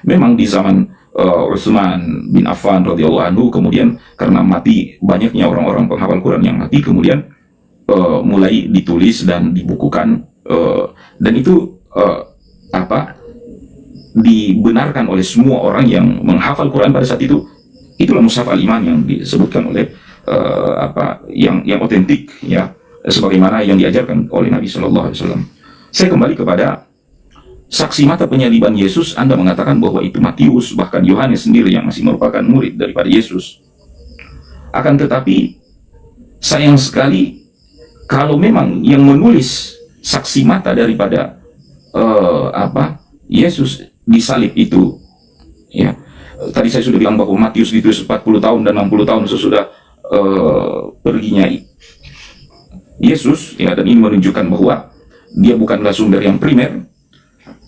memang di zaman Utsman bin Affan radhiyallahu anhu, kemudian karena mati banyaknya orang-orang penghafal Quran yang mati, kemudian mulai ditulis dan dibukukan, dan itu dibenarkan oleh semua orang yang menghafal Quran pada saat itu. Itulah mushaf al-iman yang disebutkan oleh yang otentik, ya, sebagaimana yang diajarkan oleh Nabi Shallallahu Alaihi Wasallam. Saya kembali kepada saksi mata penyaliban Yesus. Anda mengatakan bahwa itu Matius, bahkan Yohanes sendiri yang masih merupakan murid daripada Yesus. Akan tetapi sayang sekali kalau memang yang menulis saksi mata daripada Yesus disalib itu, ya, tadi saya sudah bilang bahwa Matius ditulis 40 tahun dan 60 tahun sesudah perginya Yesus, ya, dan ini menunjukkan bahwa dia bukanlah sumber yang primer.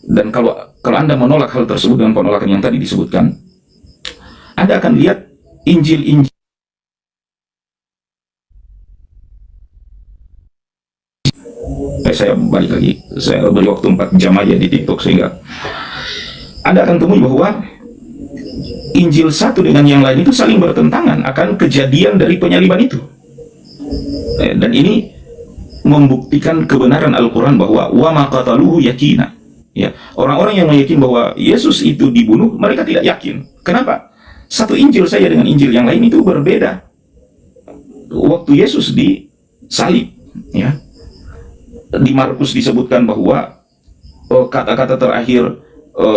Dan kalau Anda menolak hal tersebut dengan penolakan yang tadi disebutkan, Anda akan lihat Injil-Injil. Saya balik lagi, saya beri waktu 4 jam aja di TikTok, sehingga Anda akan temui bahwa Injil satu dengan yang lain itu saling bertentangan akan kejadian dari penyaliban itu. Dan ini membuktikan kebenaran Al-Quran bahwa wa ma qataluhu yakina. Ya, orang-orang yang meyakini bahwa Yesus itu dibunuh, mereka tidak yakin. Kenapa? Satu Injil saya dengan Injil yang lain itu berbeda. Waktu Yesus disalib, ya, di Markus disebutkan bahwa kata-kata terakhir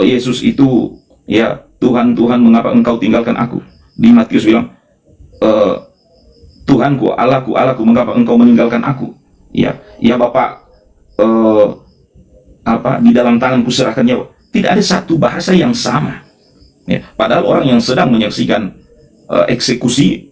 Yesus itu, ya, Tuhan, Tuhan, mengapa engkau tinggalkan aku? Di Matius bilang, Tuhanku, Allahku, Allahku, mengapa engkau meninggalkan aku? Ya, ya Bapak, di dalam tanganku serahkan nyawa. Tidak ada satu bahasa yang sama. Ya, padahal orang yang sedang menyaksikan eksekusi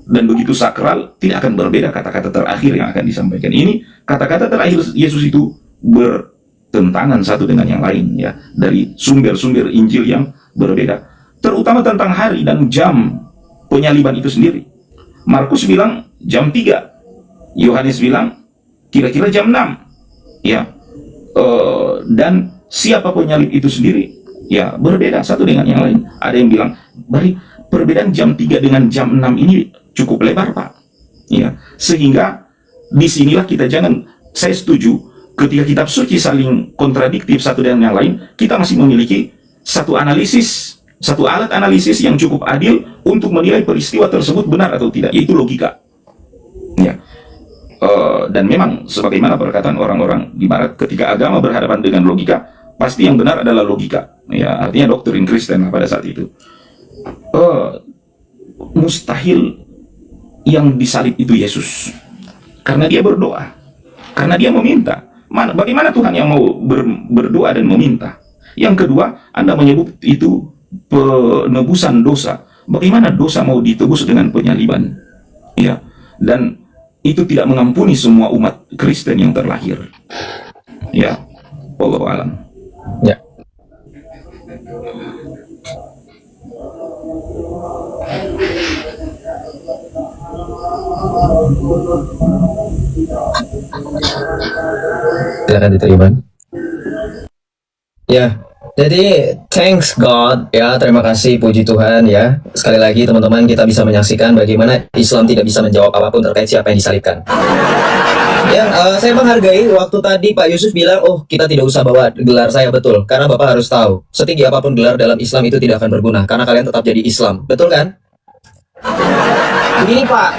dan begitu sakral, tidak akan berbeda kata-kata terakhir yang akan disampaikan. Ini kata-kata terakhir Yesus itu bertentangan satu dengan yang lain, ya, dari sumber-sumber Injil yang berbeda, terutama tentang hari dan jam penyaliban itu sendiri. Markus bilang jam 3, Yohanes bilang kira-kira jam 6, ya, dan siapa penyalib itu sendiri, ya, berbeda satu dengan yang lain. Ada yang bilang, perbedaan jam 3 dengan jam 6 ini cukup lebar, Pak, ya, sehingga disinilah kita saya setuju, ketika kitab suci saling kontradiktif satu dengan yang lain, kita masih memiliki satu alat analisis yang cukup adil untuk menilai peristiwa tersebut benar atau tidak, yaitu logika, ya. Dan memang sebagaimana perkataan orang-orang di Barat, ketika agama berhadapan dengan logika, pasti yang benar adalah logika, ya, artinya doktrin Kristen pada saat itu. Mustahil yang disalib itu Yesus, karena dia berdoa, karena dia meminta. Bagaimana Tuhan yang mau berdoa dan meminta? Yang kedua, Anda menyebut itu penebusan dosa. Bagaimana dosa mau ditebus dengan penyaliban? Ya, dan itu tidak mengampuni semua umat Kristen yang terlahir. Ya, wallahu alam. Ya. Silakan diterima. Ya, jadi thanks God, ya, terima kasih, puji Tuhan, ya. Sekali lagi teman-teman, kita bisa menyaksikan bagaimana Islam tidak bisa menjawab apapun terkait siapa yang disalibkan. Ya, saya menghargai waktu tadi Pak Yusuf bilang, oh, kita tidak usah bawa gelar saya, betul, karena Bapak harus tahu, setinggi apapun gelar dalam Islam itu tidak akan berguna, karena kalian tetap jadi Islam, betul kan? Begini Pak,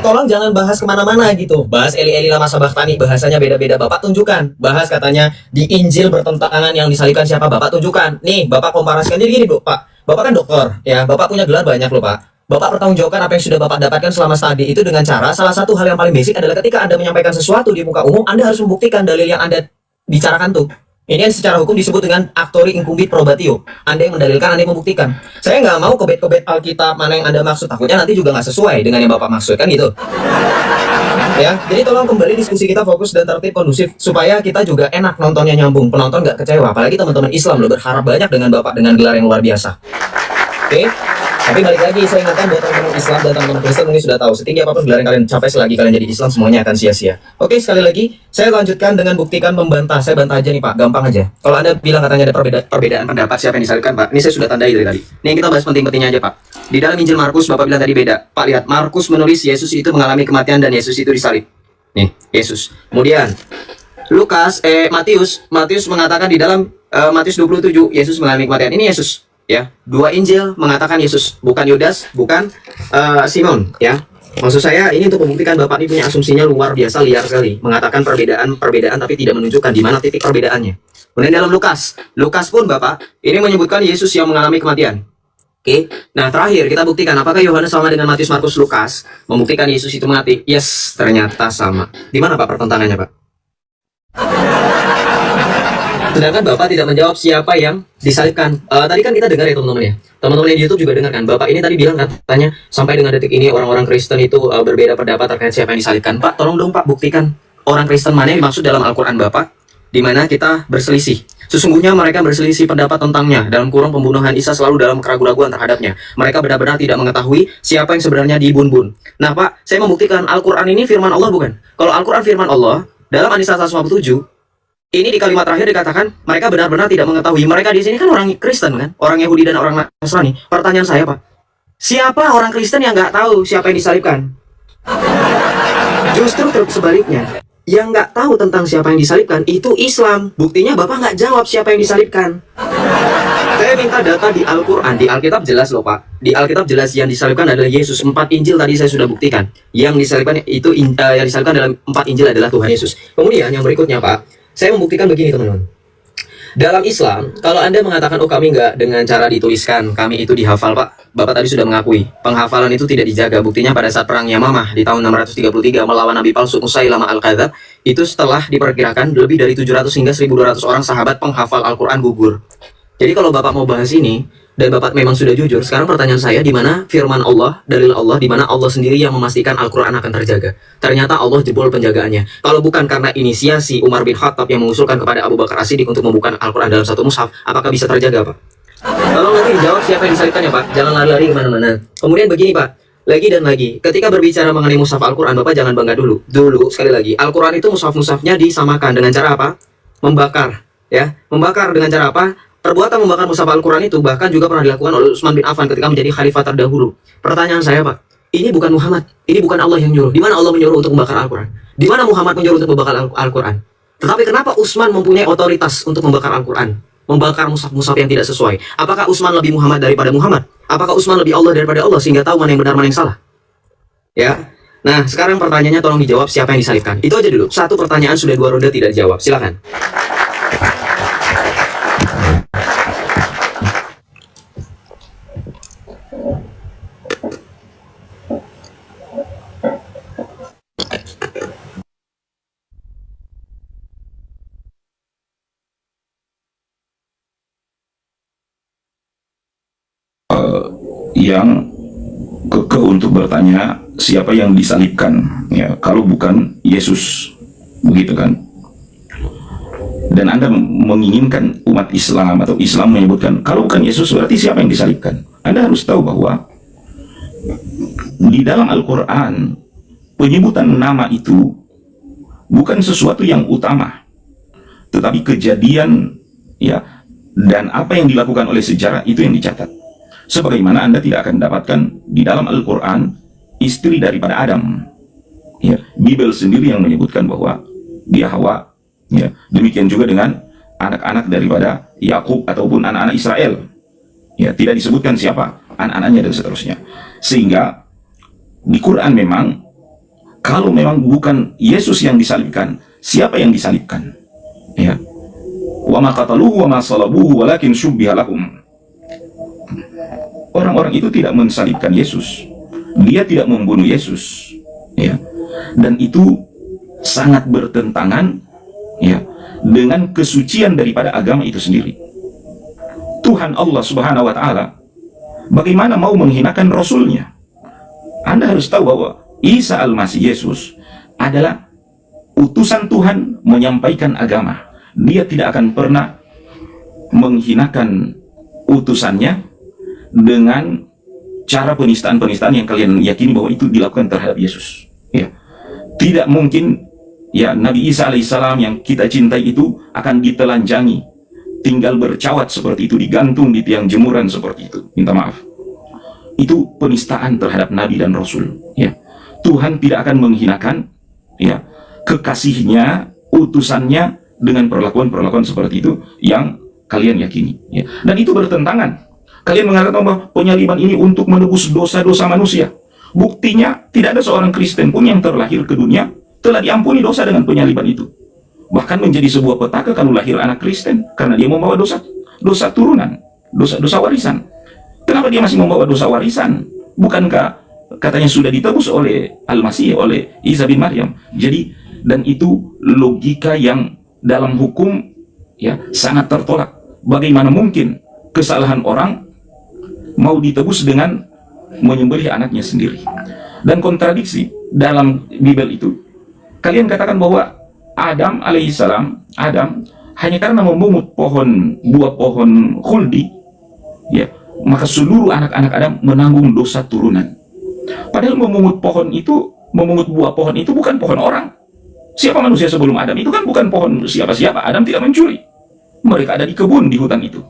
tolong jangan bahas kemana-mana gitu. Bahas Eli lama sabaktani, bahasanya beda-beda. Bapak tunjukkan. Bahas katanya di Injil bertentangan, yang disalibkan siapa, Bapak tunjukkan. Nih, Bapak komparasikan. Jadi gini, Pak. Bapak kan dokter, ya. Bapak punya gelar banyak loh, Pak. Bapak pertanggungjawabkan apa yang sudah Bapak dapatkan selama studi itu dengan cara, salah satu hal yang paling basic adalah ketika Anda menyampaikan sesuatu di muka umum, Anda harus membuktikan dalil yang Anda bicarakan tuh. Ini yang secara hukum disebut dengan actori incumbit probatio. Anda yang mendalilkan, Anda yang membuktikan. Saya nggak mau kobet-kobet Alkitab mana yang Anda maksud. Takutnya nanti juga nggak sesuai dengan yang Bapak maksud, kan gitu. Ya, jadi tolong kembali diskusi kita fokus dan tertib kondusif supaya kita juga enak nontonnya, nyambung. Penonton nggak kecewa. Apalagi teman-teman Islam loh berharap banyak dengan Bapak dengan gelar yang luar biasa. Oke? Tapi balik lagi, saya ingatkan buat teman-teman Islam dan teman-teman Kristen mungkin sudah tahu, setinggi apapun gelar yang kalian capai selagi kalian jadi Islam, semuanya akan sia-sia. Oke, sekali lagi, saya lanjutkan dengan buktikan membantah. Saya bantah aja nih Pak, gampang aja. Kalau Anda bilang katanya ada perbedaan pendapat siapa yang disalibkan Pak, ini saya sudah tandai dari tadi. Nih kita bahas penting-pentingnya aja Pak. Di dalam Injil Markus, Bapak bilang tadi beda. Pak lihat, Markus menulis Yesus itu mengalami kematian dan Yesus itu disalib. Nih, Yesus. Kemudian, Matius mengatakan di dalam Matius 27, Yesus mengalami kematian. Ini Yesus. Ya, dua Injil mengatakan Yesus, bukan Yudas, bukan Simon, ya. Maksud saya ini untuk membuktikan Bapak ini punya asumsinya luar biasa liar sekali, mengatakan perbedaan tapi tidak menunjukkan di mana titik perbedaannya. Kemudian dalam Lukas pun Bapak ini menyebutkan Yesus yang mengalami kematian. Oke. Nah, terakhir kita buktikan apakah Yohanes sama dengan Matius, Markus, Lukas membuktikan Yesus itu mati. Yes, ternyata sama. Di mana Pak pertentangannya, Pak? Sedangkan Bapak tidak menjawab siapa yang disalibkan. Tadi kan kita dengar ya teman-teman ya. Teman-teman yang di YouTube juga dengar kan. Bapak ini tadi bilang katanya sampai dengan detik ini orang-orang Kristen itu berbeda pendapat terkait siapa yang disalibkan. Pak, tolong dong Pak buktikan orang Kristen mana yang dimaksud dalam Al-Quran Bapak, di mana kita berselisih. Sesungguhnya mereka berselisih pendapat tentangnya. Dalam kurung pembunuhan Isa selalu dalam keraguan-raguan terhadapnya. Mereka benar-benar tidak mengetahui siapa yang sebenarnya dibun-bun. Nah Pak, saya membuktikan Al-Quran ini firman Allah bukan? Kalau Al-Quran firman Allah, dalam An-Nisa 157, ini di kalimat terakhir dikatakan mereka benar-benar tidak mengetahui. Mereka di sini kan orang Kristen kan, orang Yahudi dan orang Nasrani. Pertanyaan saya Pak, siapa orang Kristen yang nggak tahu siapa yang disalibkan? Justru sebaliknya, yang nggak tahu tentang siapa yang disalibkan itu Islam. Buktinya Bapak nggak jawab siapa yang disalibkan. Saya minta data di Al-Quran, di Alkitab jelas loh Pak. Di Alkitab jelas yang disalibkan adalah Yesus. 4 Injil tadi saya sudah buktikan. Yang disalibkan itu yang disalibkan dalam 4 Injil adalah Tuhan Yesus. Kemudian yang berikutnya Pak, saya membuktikan begini teman-teman. Dalam Islam, kalau Anda mengatakan, oh kami nggak dengan cara dituliskan, kami itu dihafal Pak. Bapak tadi sudah mengakui, penghafalan itu tidak dijaga. Buktinya pada saat perang Yamamah di tahun 633 melawan Nabi palsu Musailamah Al-Kadzab, itu setelah diperkirakan lebih dari 700 hingga 1200 orang sahabat penghafal Al-Quran gugur. Jadi kalau Bapak mau bahas ini, dan Bapak memang sudah jujur, sekarang pertanyaan saya, di mana firman Allah, dalil Allah, di mana Allah sendiri yang memastikan Al-Quran akan terjaga? Ternyata Allah jebol penjagaannya. Kalau bukan karena inisiasi Umar bin Khattab yang mengusulkan kepada Abu Bakar As-Siddiq untuk membuka Al-Quran dalam satu mushaf, apakah bisa terjaga Pak? Tolong nanti dijawab siapa yang disalibkan ya Pak, jangan lari-lari kemana-mana. Kemudian begini Pak, lagi dan lagi, ketika berbicara mengenai mushaf Al-Quran, Bapak jangan bangga dulu. Sekali lagi, Al-Quran itu mushaf-mushafnya disamakan dengan cara apa? Membakar, ya. Membakar dengan cara apa? Perbuatan membakar mushaf Al-Quran itu bahkan juga pernah dilakukan oleh Utsman bin Affan ketika menjadi khalifah terdahulu. Pertanyaan saya Pak, ini bukan Muhammad, ini bukan Allah yang nyuruh. Di mana Allah menyuruh untuk membakar Al-Quran? Di mana Muhammad menyuruh untuk membakar Al-Quran? Tetapi kenapa Utsman mempunyai otoritas untuk membakar Al-Quran? Membakar mushaf-mushaf yang tidak sesuai. Apakah Utsman lebih Muhammad daripada Muhammad? Apakah Utsman lebih Allah daripada Allah sehingga tahu mana yang benar mana yang salah? Ya. Nah, sekarang pertanyaannya tolong dijawab siapa yang disalibkan. Itu aja dulu. Satu pertanyaan sudah 2 ronde tidak dijawab. Silakan. Yang kekeh untuk bertanya siapa yang disalibkan, ya, kalau bukan Yesus, begitu kan? Dan Anda menginginkan umat Islam atau Islam menyebutkan kalau bukan Yesus berarti siapa yang disalibkan? Anda harus tahu bahwa di dalam Al-Quran penyebutan nama itu bukan sesuatu yang utama, tetapi kejadian, ya, dan apa yang dilakukan oleh sejarah itu yang dicatat. Sebagaimana Anda tidak akan dapatkan di dalam Al-Quran istri daripada Adam. Ya, Bible sendiri yang menyebutkan bahwa dia Hawa. Ya, demikian juga dengan anak-anak daripada Yakub ataupun anak-anak Israel. Ya, tidak disebutkan siapa anak-anaknya dan seterusnya. Sehingga di Quran memang kalau memang bukan Yesus yang disalibkan, siapa yang disalibkan? Ya. Wa ma qataluhu wa ma salabuhu walakin syubbiha lahum. Orang-orang itu tidak mensalibkan Yesus. Dia tidak membunuh Yesus, ya. Dan itu sangat bertentangan, ya, dengan kesucian daripada agama itu sendiri. Tuhan Allah Subhanahu wa taala bagaimana mau menghinakan rasulnya? Anda harus tahu bahwa Isa Al-Masih Yesus adalah utusan Tuhan menyampaikan agama. Dia tidak akan pernah menghinakan utusannya dengan cara penistaan-penistaan yang kalian yakini bahwa itu dilakukan terhadap Yesus. Ya, tidak mungkin ya Nabi Isa alaihissalam yang kita cintai itu akan ditelanjangi, tinggal bercawat seperti itu, digantung di tiang jemuran seperti itu. Minta maaf. Itu penistaan terhadap Nabi dan Rasul. Ya, Tuhan tidak akan menghinakan ya kekasihnya, utusannya dengan perlakuan-perlakuan seperti itu yang kalian yakini. Ya. Dan itu bertentangan. Kalian mengatakan bahwa penyaliban ini untuk menebus dosa-dosa manusia. Buktinya tidak ada seorang Kristen pun yang terlahir ke dunia telah diampuni dosa dengan penyaliban itu. Bahkan menjadi sebuah petaka kalau lahir anak Kristen karena dia membawa dosa turunan, dosa warisan. Kenapa dia masih membawa dosa warisan? Bukankah katanya sudah ditebus oleh Al-Masih, oleh Isa bin Maryam? Jadi, dan itu logika yang dalam hukum ya sangat tertolak. Bagaimana mungkin kesalahan orang mau ditebus dengan menyembelih anaknya sendiri? Dan kontradiksi dalam Bible itu, kalian katakan bahwa Adam alaihissalam, Adam hanya karena memungut buah pohon khuldi, ya, maka seluruh anak-anak Adam menanggung dosa turunan. Padahal memungut buah pohon itu bukan pohon orang. Siapa manusia sebelum Adam itu kan bukan pohon siapa-siapa. Adam tidak mencuri. Mereka ada di kebun, di hutan itu.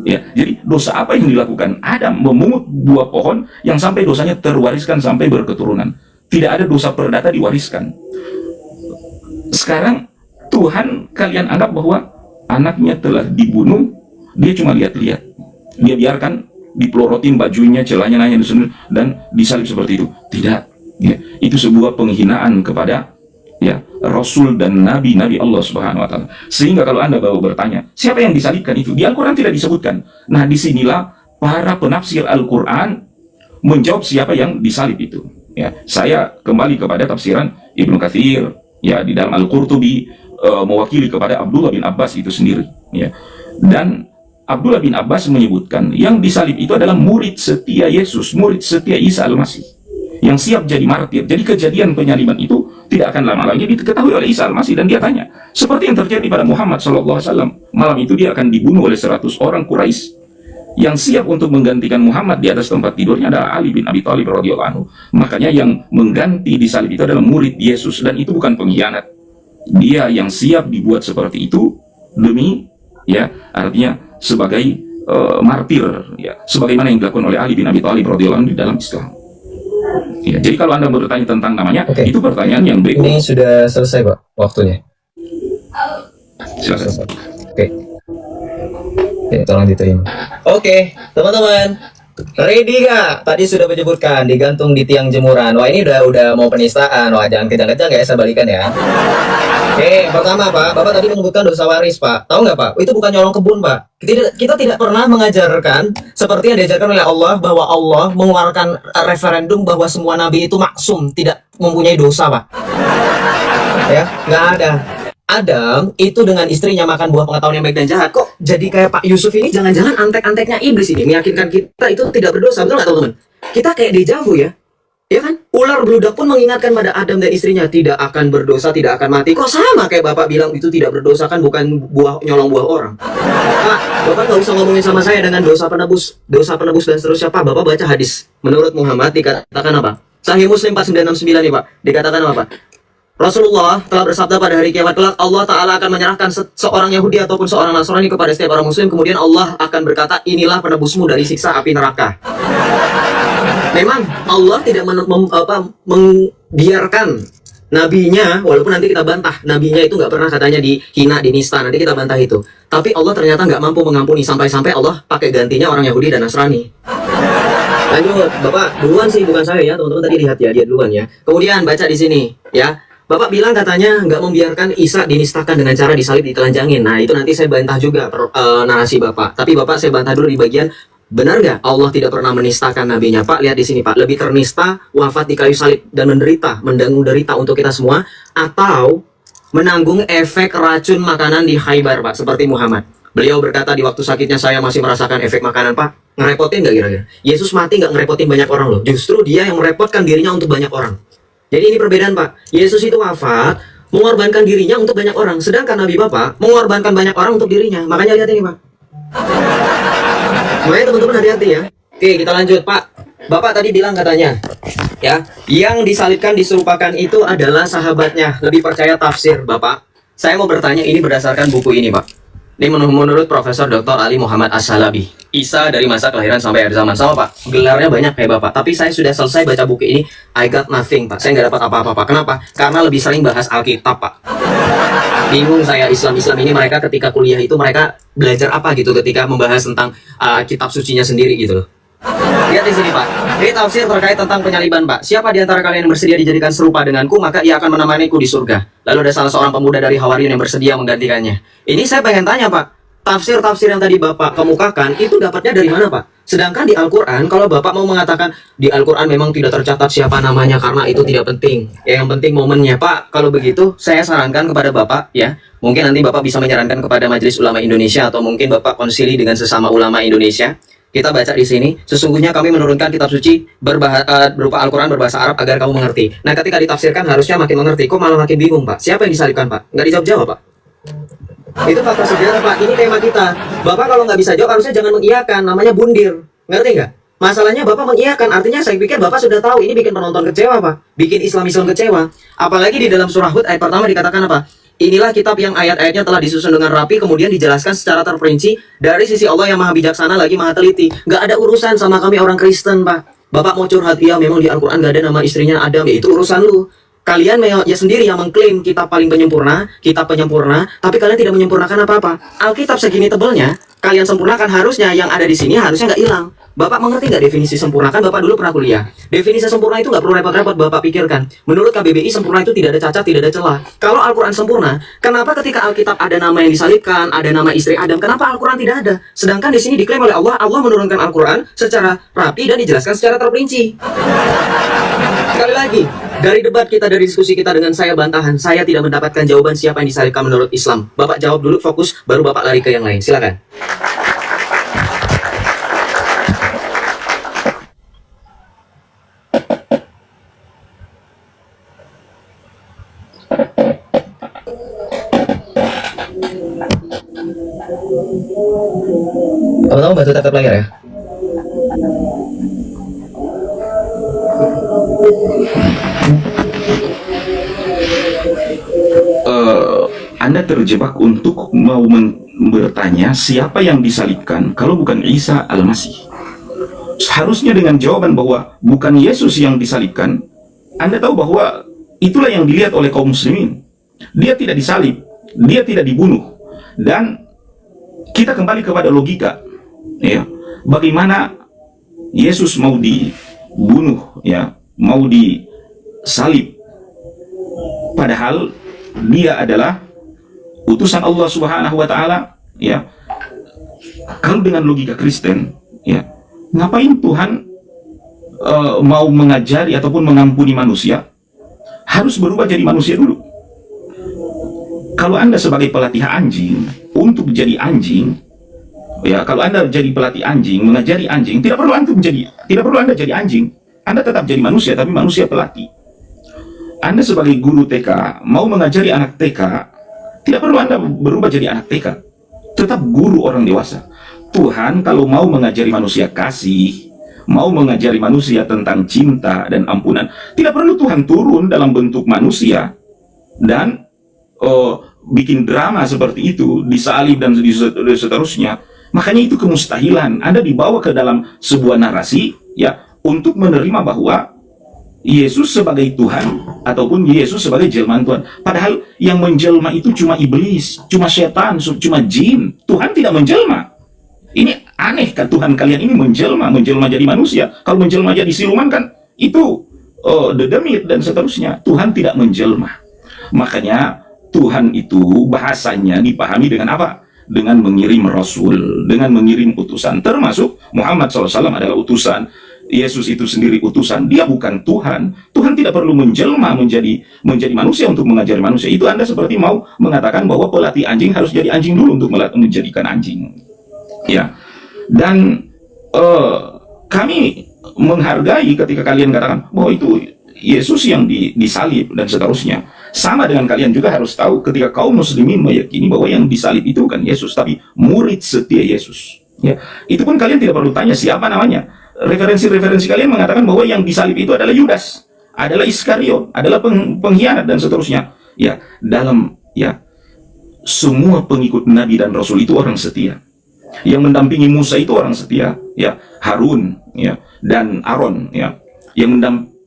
Ya, jadi dosa apa yang dilakukan Adam? Memungut buah pohon yang sampai dosanya terwariskan sampai berketurunan. Tidak ada dosa perdata diwariskan. Sekarang Tuhan kalian anggap bahwa anaknya telah dibunuh, dia cuma lihat-lihat. Dia biarkan dipelorotin bajunya, celanya dan disalib seperti itu. Tidak. Ya, itu sebuah penghinaan kepada ya Rasul dan Nabi Allah Subhanahu Wa Taala. Sehingga kalau Anda baru bertanya siapa yang disalibkan itu, di Al-Quran tidak disebutkan. Nah, disinilah para penafsir Al-Quran menjawab siapa yang disalib itu. Ya, saya kembali kepada tafsiran Ibnu Katsir ya di dalam Al-Qurtubi mewakili kepada Abdullah bin Abbas itu sendiri. Ya, dan Abdullah bin Abbas menyebutkan yang disalib itu adalah murid setia Yesus, murid setia Isa Al-Masih yang siap jadi martir. Jadi kejadian penyaliban itu tidak akan lama lagi diketahui oleh Isa Al-Masih, dan dia tanya seperti yang terjadi pada Muhammad SAW. Malam itu dia akan dibunuh oleh 100 orang Quraisy. Yang siap untuk menggantikan Muhammad di atas tempat tidurnya adalah Ali bin Abi Thalib radhiyallahu anhu. Makanya yang mengganti disalib itu adalah murid Yesus, dan itu bukan pengkhianat. Dia yang siap dibuat seperti itu demi ya artinya sebagai martir ya, sebagaimana yang dilakukan oleh Ali bin Abi Thalib radhiyallahu anhu di dalam Islam. Ya, jadi kalau Anda bertanya tentang namanya, itu pertanyaan yang berikut. Ini sudah selesai, Pak, waktunya. Silakan. Oke, tolong diterima. Oke, teman-teman, ready gak? Tadi sudah menyebutkan digantung di tiang jemuran. Wah, ini udah mau penistaan. Wah, jangan kejang-kejang ya, saya balikan ya. Oke, pertama Pak, Bapak tadi menyebutkan dosa waris Pak. Tahu nggak Pak? Itu bukan nyolong kebun Pak. Kita tidak pernah mengajarkan seperti yang diajarkan oleh Allah bahwa Allah mengeluarkan referendum bahwa semua nabi itu maksum, tidak mempunyai dosa Pak. Ya, nggak ada. Adam itu dengan istrinya makan buah pengetahuan yang baik dan jahat. Kok jadi kayak Pak Yusuf ini? Jangan-jangan antek-anteknya iblis ini meyakinkan kita itu tidak berdosa, betul nggak teman-teman? Kita kayak dejavu ya. Ya kan? Ular beludak pun mengingatkan pada Adam dan istrinya tidak akan berdosa, tidak akan mati. Kok sama kayak Bapak bilang itu tidak berdosa, kan bukan nyolong buah orang. Pak, Bapak nggak usah ngomongin sama saya dengan dosa penebus dan seterusnya. Pak, Bapak baca hadis. Menurut Muhammad dikatakan apa? Sahih Muslim 4969 nih Pak. Dikatakan apa Pak? Rasulullah telah bersabda pada hari kiamat kelak Allah Ta'ala akan menyerahkan seorang Yahudi ataupun seorang Nasrani kepada setiap orang Muslim. Kemudian Allah akan berkata, inilah penebusmu dari siksa api neraka. Memang Allah tidak membiarkan nabinya, walaupun nanti kita bantah, nabinya itu nggak pernah katanya dihina, dinista, nanti kita bantah itu. Tapi Allah ternyata nggak mampu mengampuni, sampai-sampai Allah pakai gantinya orang Yahudi dan Nasrani. Lanjut, Bapak duluan sih, bukan saya ya, teman-teman tadi lihat ya, dia duluan ya. Kemudian baca di sini ya. Bapak bilang katanya nggak membiarkan Isa dinistakan dengan cara disalib, ditelanjangin. Nah itu nanti saya bantah juga narasi Bapak. Tapi Bapak saya bantah dulu di bagian benar nggak Allah tidak pernah menistakan nabinya Pak? Lihat di sini Pak, lebih ternista wafat di kayu salib dan menanggung derita untuk kita semua, atau menanggung efek racun makanan di Khaybar Pak, seperti Muhammad. Beliau berkata di waktu sakitnya saya masih merasakan efek makanan Pak. Ngerepotin nggak kira-kira? Yesus mati nggak ngerepotin banyak orang loh. Justru dia yang merepotkan dirinya untuk banyak orang. Jadi ini perbedaan Pak. Yesus itu wafat mengorbankan dirinya untuk banyak orang, sedangkan Nabi Bapak mengorbankan banyak orang untuk dirinya. Makanya lihat ini Pak. Makanya teman-teman hati-hati ya. Oke, kita lanjut Pak. Bapak tadi bilang katanya, ya, yang disalibkan diserupakan itu adalah sahabatnya. Lebih percaya tafsir, Bapak. Saya mau bertanya ini berdasarkan buku ini, Pak. Ini menurut Profesor Dr. Ali Muhammad As-Salabi. Isa dari masa kelahiran sampai akhir zaman. Sama, Pak. Gelarnya banyak kayak Bapak. Tapi saya sudah selesai baca buku ini. I got nothing, Pak. Saya nggak dapat apa-apa, Pak. Kenapa? Karena lebih sering bahas Alkitab, Pak. Bingung saya, Islam ini mereka ketika kuliah itu mereka belajar apa gitu ketika membahas tentang kitab sucinya sendiri gitu loh. Lihat di sini, Pak. Ini tafsir terkait tentang penyaliban, Pak. Siapa di antara kalian yang bersedia dijadikan serupa denganku, maka ia akan menemaniku di surga. Lalu ada salah seorang pemuda dari Hawariun yang bersedia menggantikannya. Ini saya pengen tanya, Pak. Tafsir-tafsir yang tadi Bapak kemukakan itu dapatnya dari mana, Pak? Sedangkan di Al-Quran, kalau Bapak mau mengatakan di Al-Quran memang tidak tercatat siapa namanya karena itu tidak penting. Ya, yang penting momennya, Pak. Kalau begitu, saya sarankan kepada Bapak, ya. Mungkin nanti Bapak bisa menyarankan kepada Majelis Ulama Indonesia atau mungkin Bapak konsili dengan sesama ulama Indonesia. Kita baca di sini, sesungguhnya kami menurunkan kitab suci berupa Al-Quran berbahasa Arab agar kamu mengerti. Nah, ketika ditafsirkan harusnya makin mengerti. Kok malah makin bingung, Pak? Siapa yang disalibkan, Pak? Nggak dijawab-jawab, Pak. Itu fakta sejarah, Pak. Ini tema kita. Bapak kalau nggak bisa jawab harusnya jangan mengiyakan. Namanya bundir. Ngerti nggak? Masalahnya Bapak mengiyakan. Artinya saya pikir Bapak sudah tahu. Ini bikin penonton kecewa, Pak. Bikin Islam kecewa. Apalagi di dalam surah Hud ayat pertama dikatakan apa? Inilah kitab yang ayat-ayatnya telah disusun dengan rapi, kemudian dijelaskan secara terperinci dari sisi Allah yang maha bijaksana lagi maha teliti. Nggak ada urusan sama kami orang Kristen, Pak. Bapak mau curhat, iya memang di Al-Quran nggak ada nama istrinya Adam. Ya itu urusan lu. Kalian ya sendiri yang mengklaim kitab paling penyempurna, tapi kalian tidak menyempurnakan apa-apa. Alkitab segini tebelnya, kalian sempurnakan, harusnya yang ada di sini harusnya nggak hilang. Bapak mengerti nggak definisi sempurna? Kan Bapak dulu pernah kuliah. Definisi sempurna itu nggak perlu repot-repot Bapak pikirkan. Menurut KBBI sempurna itu tidak ada cacat, tidak ada celah. Kalau Al-Quran sempurna, kenapa ketika Alkitab ada nama yang disalibkan, ada nama istri Adam, kenapa Al-Quran tidak ada? Sedangkan di sini diklaim oleh Allah, Allah menurunkan Al-Quran secara rapi dan dijelaskan secara terperinci. Sekali lagi, dari debat kita, dari diskusi kita dengan saya bantahan, saya tidak mendapatkan jawaban siapa yang disalibkan menurut Islam. Bapak jawab dulu, fokus, baru Bapak lari ke yang lain. Silakan. Kamu bantu tatap layar ya? Anda terjebak untuk mau bertanya siapa yang disalibkan kalau bukan Isa Al-Masih. Seharusnya dengan jawaban bahwa bukan Yesus yang disalibkan, Anda tahu bahwa itulah yang dilihat oleh kaum muslimin. Dia tidak disalib, dia tidak dibunuh. Dan kita kembali kepada logika, ya. Bagaimana Yesus mau dibunuh, ya, mau disalib, padahal dia adalah utusan Allah Subhanahu wa taala, ya. Kalau dengan logika Kristen, ya, ngapain Tuhan mau mengajari ataupun mengampuni manusia harus berubah jadi manusia dulu? Kalau Anda sebagai pelatih anjing untuk jadi anjing, ya, kalau Anda jadi pelatih anjing, mengajari anjing, tidak perlu Anda jadi anjing. Anda tetap jadi manusia, tapi manusia pelatih. Anda sebagai guru TK mau mengajari anak TK, tidak perlu Anda berubah jadi anak TK. Tetap guru orang dewasa. Tuhan kalau mau mengajari manusia kasih, mau mengajari manusia tentang cinta dan ampunan, tidak perlu Tuhan turun dalam bentuk manusia dan bikin drama seperti itu, disalib dan seterusnya. Makanya itu kemustahilan. Anda dibawa ke dalam sebuah narasi, ya, untuk menerima bahwa Yesus sebagai Tuhan ataupun Yesus sebagai jelmaan Tuhan. Padahal yang menjelma itu cuma iblis, cuma setan, cuma jin. Tuhan tidak menjelma. Ini aneh kan, Tuhan kalian ini menjelma jadi manusia. Kalau menjelma jadi siluman kan itu dedemit dan seterusnya. Tuhan tidak menjelma. Makanya Tuhan itu bahasanya dipahami dengan apa? Dengan mengirim Rasul, dengan mengirim utusan. Termasuk Muhammad SAW adalah utusan. Yesus itu sendiri utusan. Dia bukan Tuhan. Tuhan tidak perlu menjelma menjadi manusia untuk mengajari manusia. Itu Anda seperti mau mengatakan bahwa pelatih anjing harus jadi anjing dulu untuk menjadikan anjing. Ya. Dan kami menghargai ketika kalian katakan bahwa itu Yesus yang disalib dan seterusnya. Sama dengan kalian juga harus tahu ketika kaum muslimin meyakini bahwa yang disalib itu bukan Yesus, tapi murid setia Yesus. Ya, itu pun kalian tidak perlu tanya siapa namanya. referensi-referensi kalian mengatakan bahwa yang disalib itu adalah Yudas, adalah Iskariot, adalah pengkhianat dan seterusnya. Ya, dalam semua pengikut Nabi dan Rasul itu orang setia. Yang mendampingi Musa itu orang setia, ya, Harun, ya, dan Aaron, ya. Yang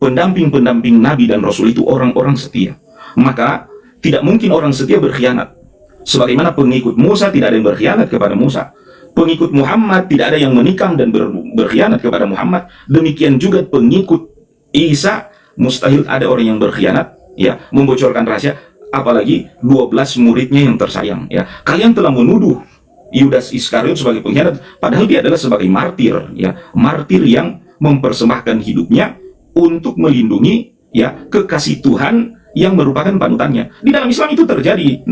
pendamping-pendamping Nabi dan Rasul itu orang-orang setia. Maka tidak mungkin orang setia berkhianat. Sebagaimana pengikut Musa tidak ada yang berkhianat kepada Musa. Pengikut Muhammad tidak ada yang menikam dan berkhianat kepada Muhammad. Demikian juga pengikut Isa, mustahil ada orang yang berkhianat, ya, membocorkan rahasia, apalagi 12 muridnya yang tersayang, ya. Kalian telah menuduh Yudas Iskariot sebagai pengkhianat, padahal dia adalah sebagai martir, ya, martir yang mempersembahkan hidupnya untuk melindungi, ya, kekasih Tuhan yang merupakan panutannya. Di dalam Islam itu terjadi.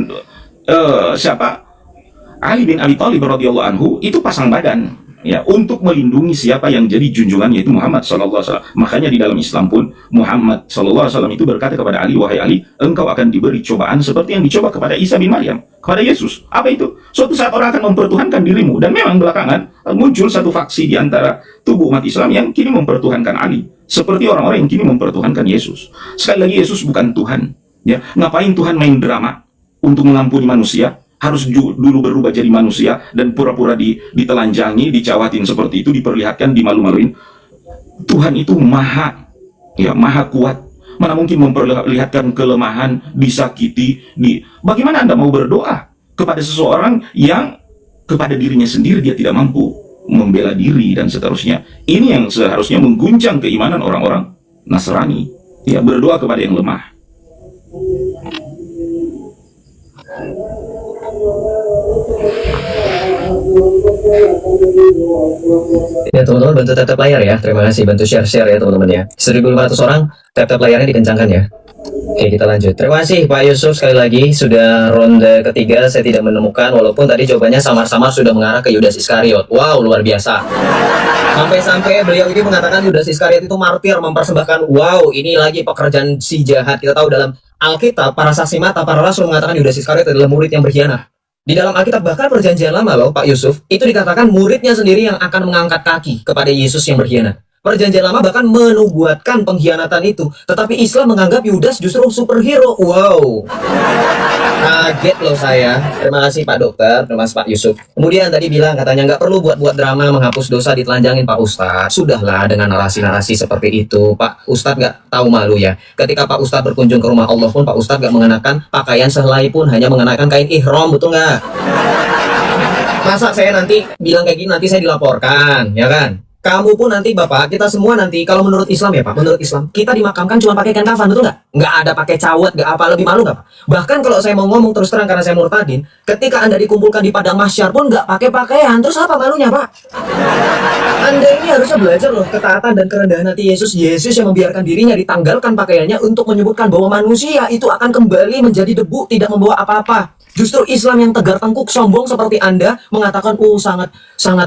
Ali bin Abi Thalib radhiyallahu anhu itu pasang badan, ya, untuk melindungi siapa yang jadi junjungannya, yaitu Muhammad sallallahu alaihi wasallam. Makanya di dalam Islam pun Muhammad sallallahu alaihi wasallam itu berkata kepada Ali, wahai Ali, engkau akan diberi cobaan seperti yang dicoba kepada Isa bin Maryam, kepada Yesus. Apa itu? Suatu saat orang akan mempertuhankan dirimu. Dan memang belakangan muncul satu faksi di antara tubuh umat Islam yang kini mempertuhankan Ali, seperti orang-orang yang kini mempertuhankan Yesus. Sekali lagi, Yesus bukan Tuhan, ya. Ngapain Tuhan main drama untuk mengampuni manusia? Harus dulu berubah jadi manusia dan pura-pura ditelanjangi, dicawatin seperti itu, diperlihatkan, dimalu-maluin. Tuhan itu maha kuat. Mana mungkin memperlihatkan kelemahan, disakiti, bagaimana Anda mau berdoa kepada seseorang yang kepada dirinya sendiri dia tidak mampu membela diri dan seterusnya. Ini yang seharusnya mengguncang keimanan orang-orang Nasrani, ya, berdoa kepada yang lemah. Ya teman-teman, bantu tap layar ya. Terima kasih, bantu share ya teman-teman ya. 1.500 orang, tap layarnya dikencangkan ya. Oke, kita lanjut. Terima kasih Pak Yusuf sekali lagi. Sudah ronde ketiga, saya tidak menemukan, walaupun tadi jawabannya samar-samar sudah mengarah ke Yudas Iskariot. Wow, luar biasa. Sampai-sampai beliau ini mengatakan Yudas Iskariot itu martir, mempersembahkan. Wow, ini lagi pekerjaan si jahat. Kita tahu dalam Alkitab, para saksi mata, para rasul mengatakan Yudas Iskariot adalah murid yang berkhianat. Di dalam Alkitab, bahkan perjanjian lama loh Pak Yusuf, itu dikatakan muridnya sendiri yang akan mengangkat kaki kepada Yesus yang berkhianat. Perjanjian lama bahkan menubuatkan pengkhianatan itu, tetapi Islam menganggap Yudas justru superhero. Wow, kaget loh saya. Terima kasih Pak Dokter, terima kasih Pak Yusuf. Kemudian tadi bilang katanya nggak perlu buat drama menghapus dosa ditelanjangin Pak Ustadz. Sudahlah dengan narasi-narasi seperti itu, Pak Ustadz nggak tahu malu ya. Ketika Pak Ustadz berkunjung ke rumah Allah pun Pak Ustadz nggak mengenakan pakaian sehelai pun, hanya mengenakan kain ihram, betul nggak? Masa saya nanti bilang kayak gini, nanti saya dilaporkan, ya kan? Kamu pun nanti Bapak, kita semua nanti, kalau menurut Islam ya Pak, menurut Islam, kita dimakamkan cuma pakai kain kafan, betul nggak? Nggak ada pakai cawat, nggak apa, lebih malu nggak Pak? Bahkan kalau saya mau ngomong terus terang karena saya murtadin, ketika Anda dikumpulkan di padang mahsyar pun nggak pakai pakaian, terus apa malunya Pak? Anda ini harusnya belajar loh, ketaatan dan kerendahan hati Yesus. Yesus yang membiarkan dirinya ditanggalkan pakaiannya untuk menyebutkan bahwa manusia itu akan kembali menjadi debu, tidak membawa apa-apa. Justru Islam yang tegar tengkuk sombong seperti Anda mengatakan, oh sangat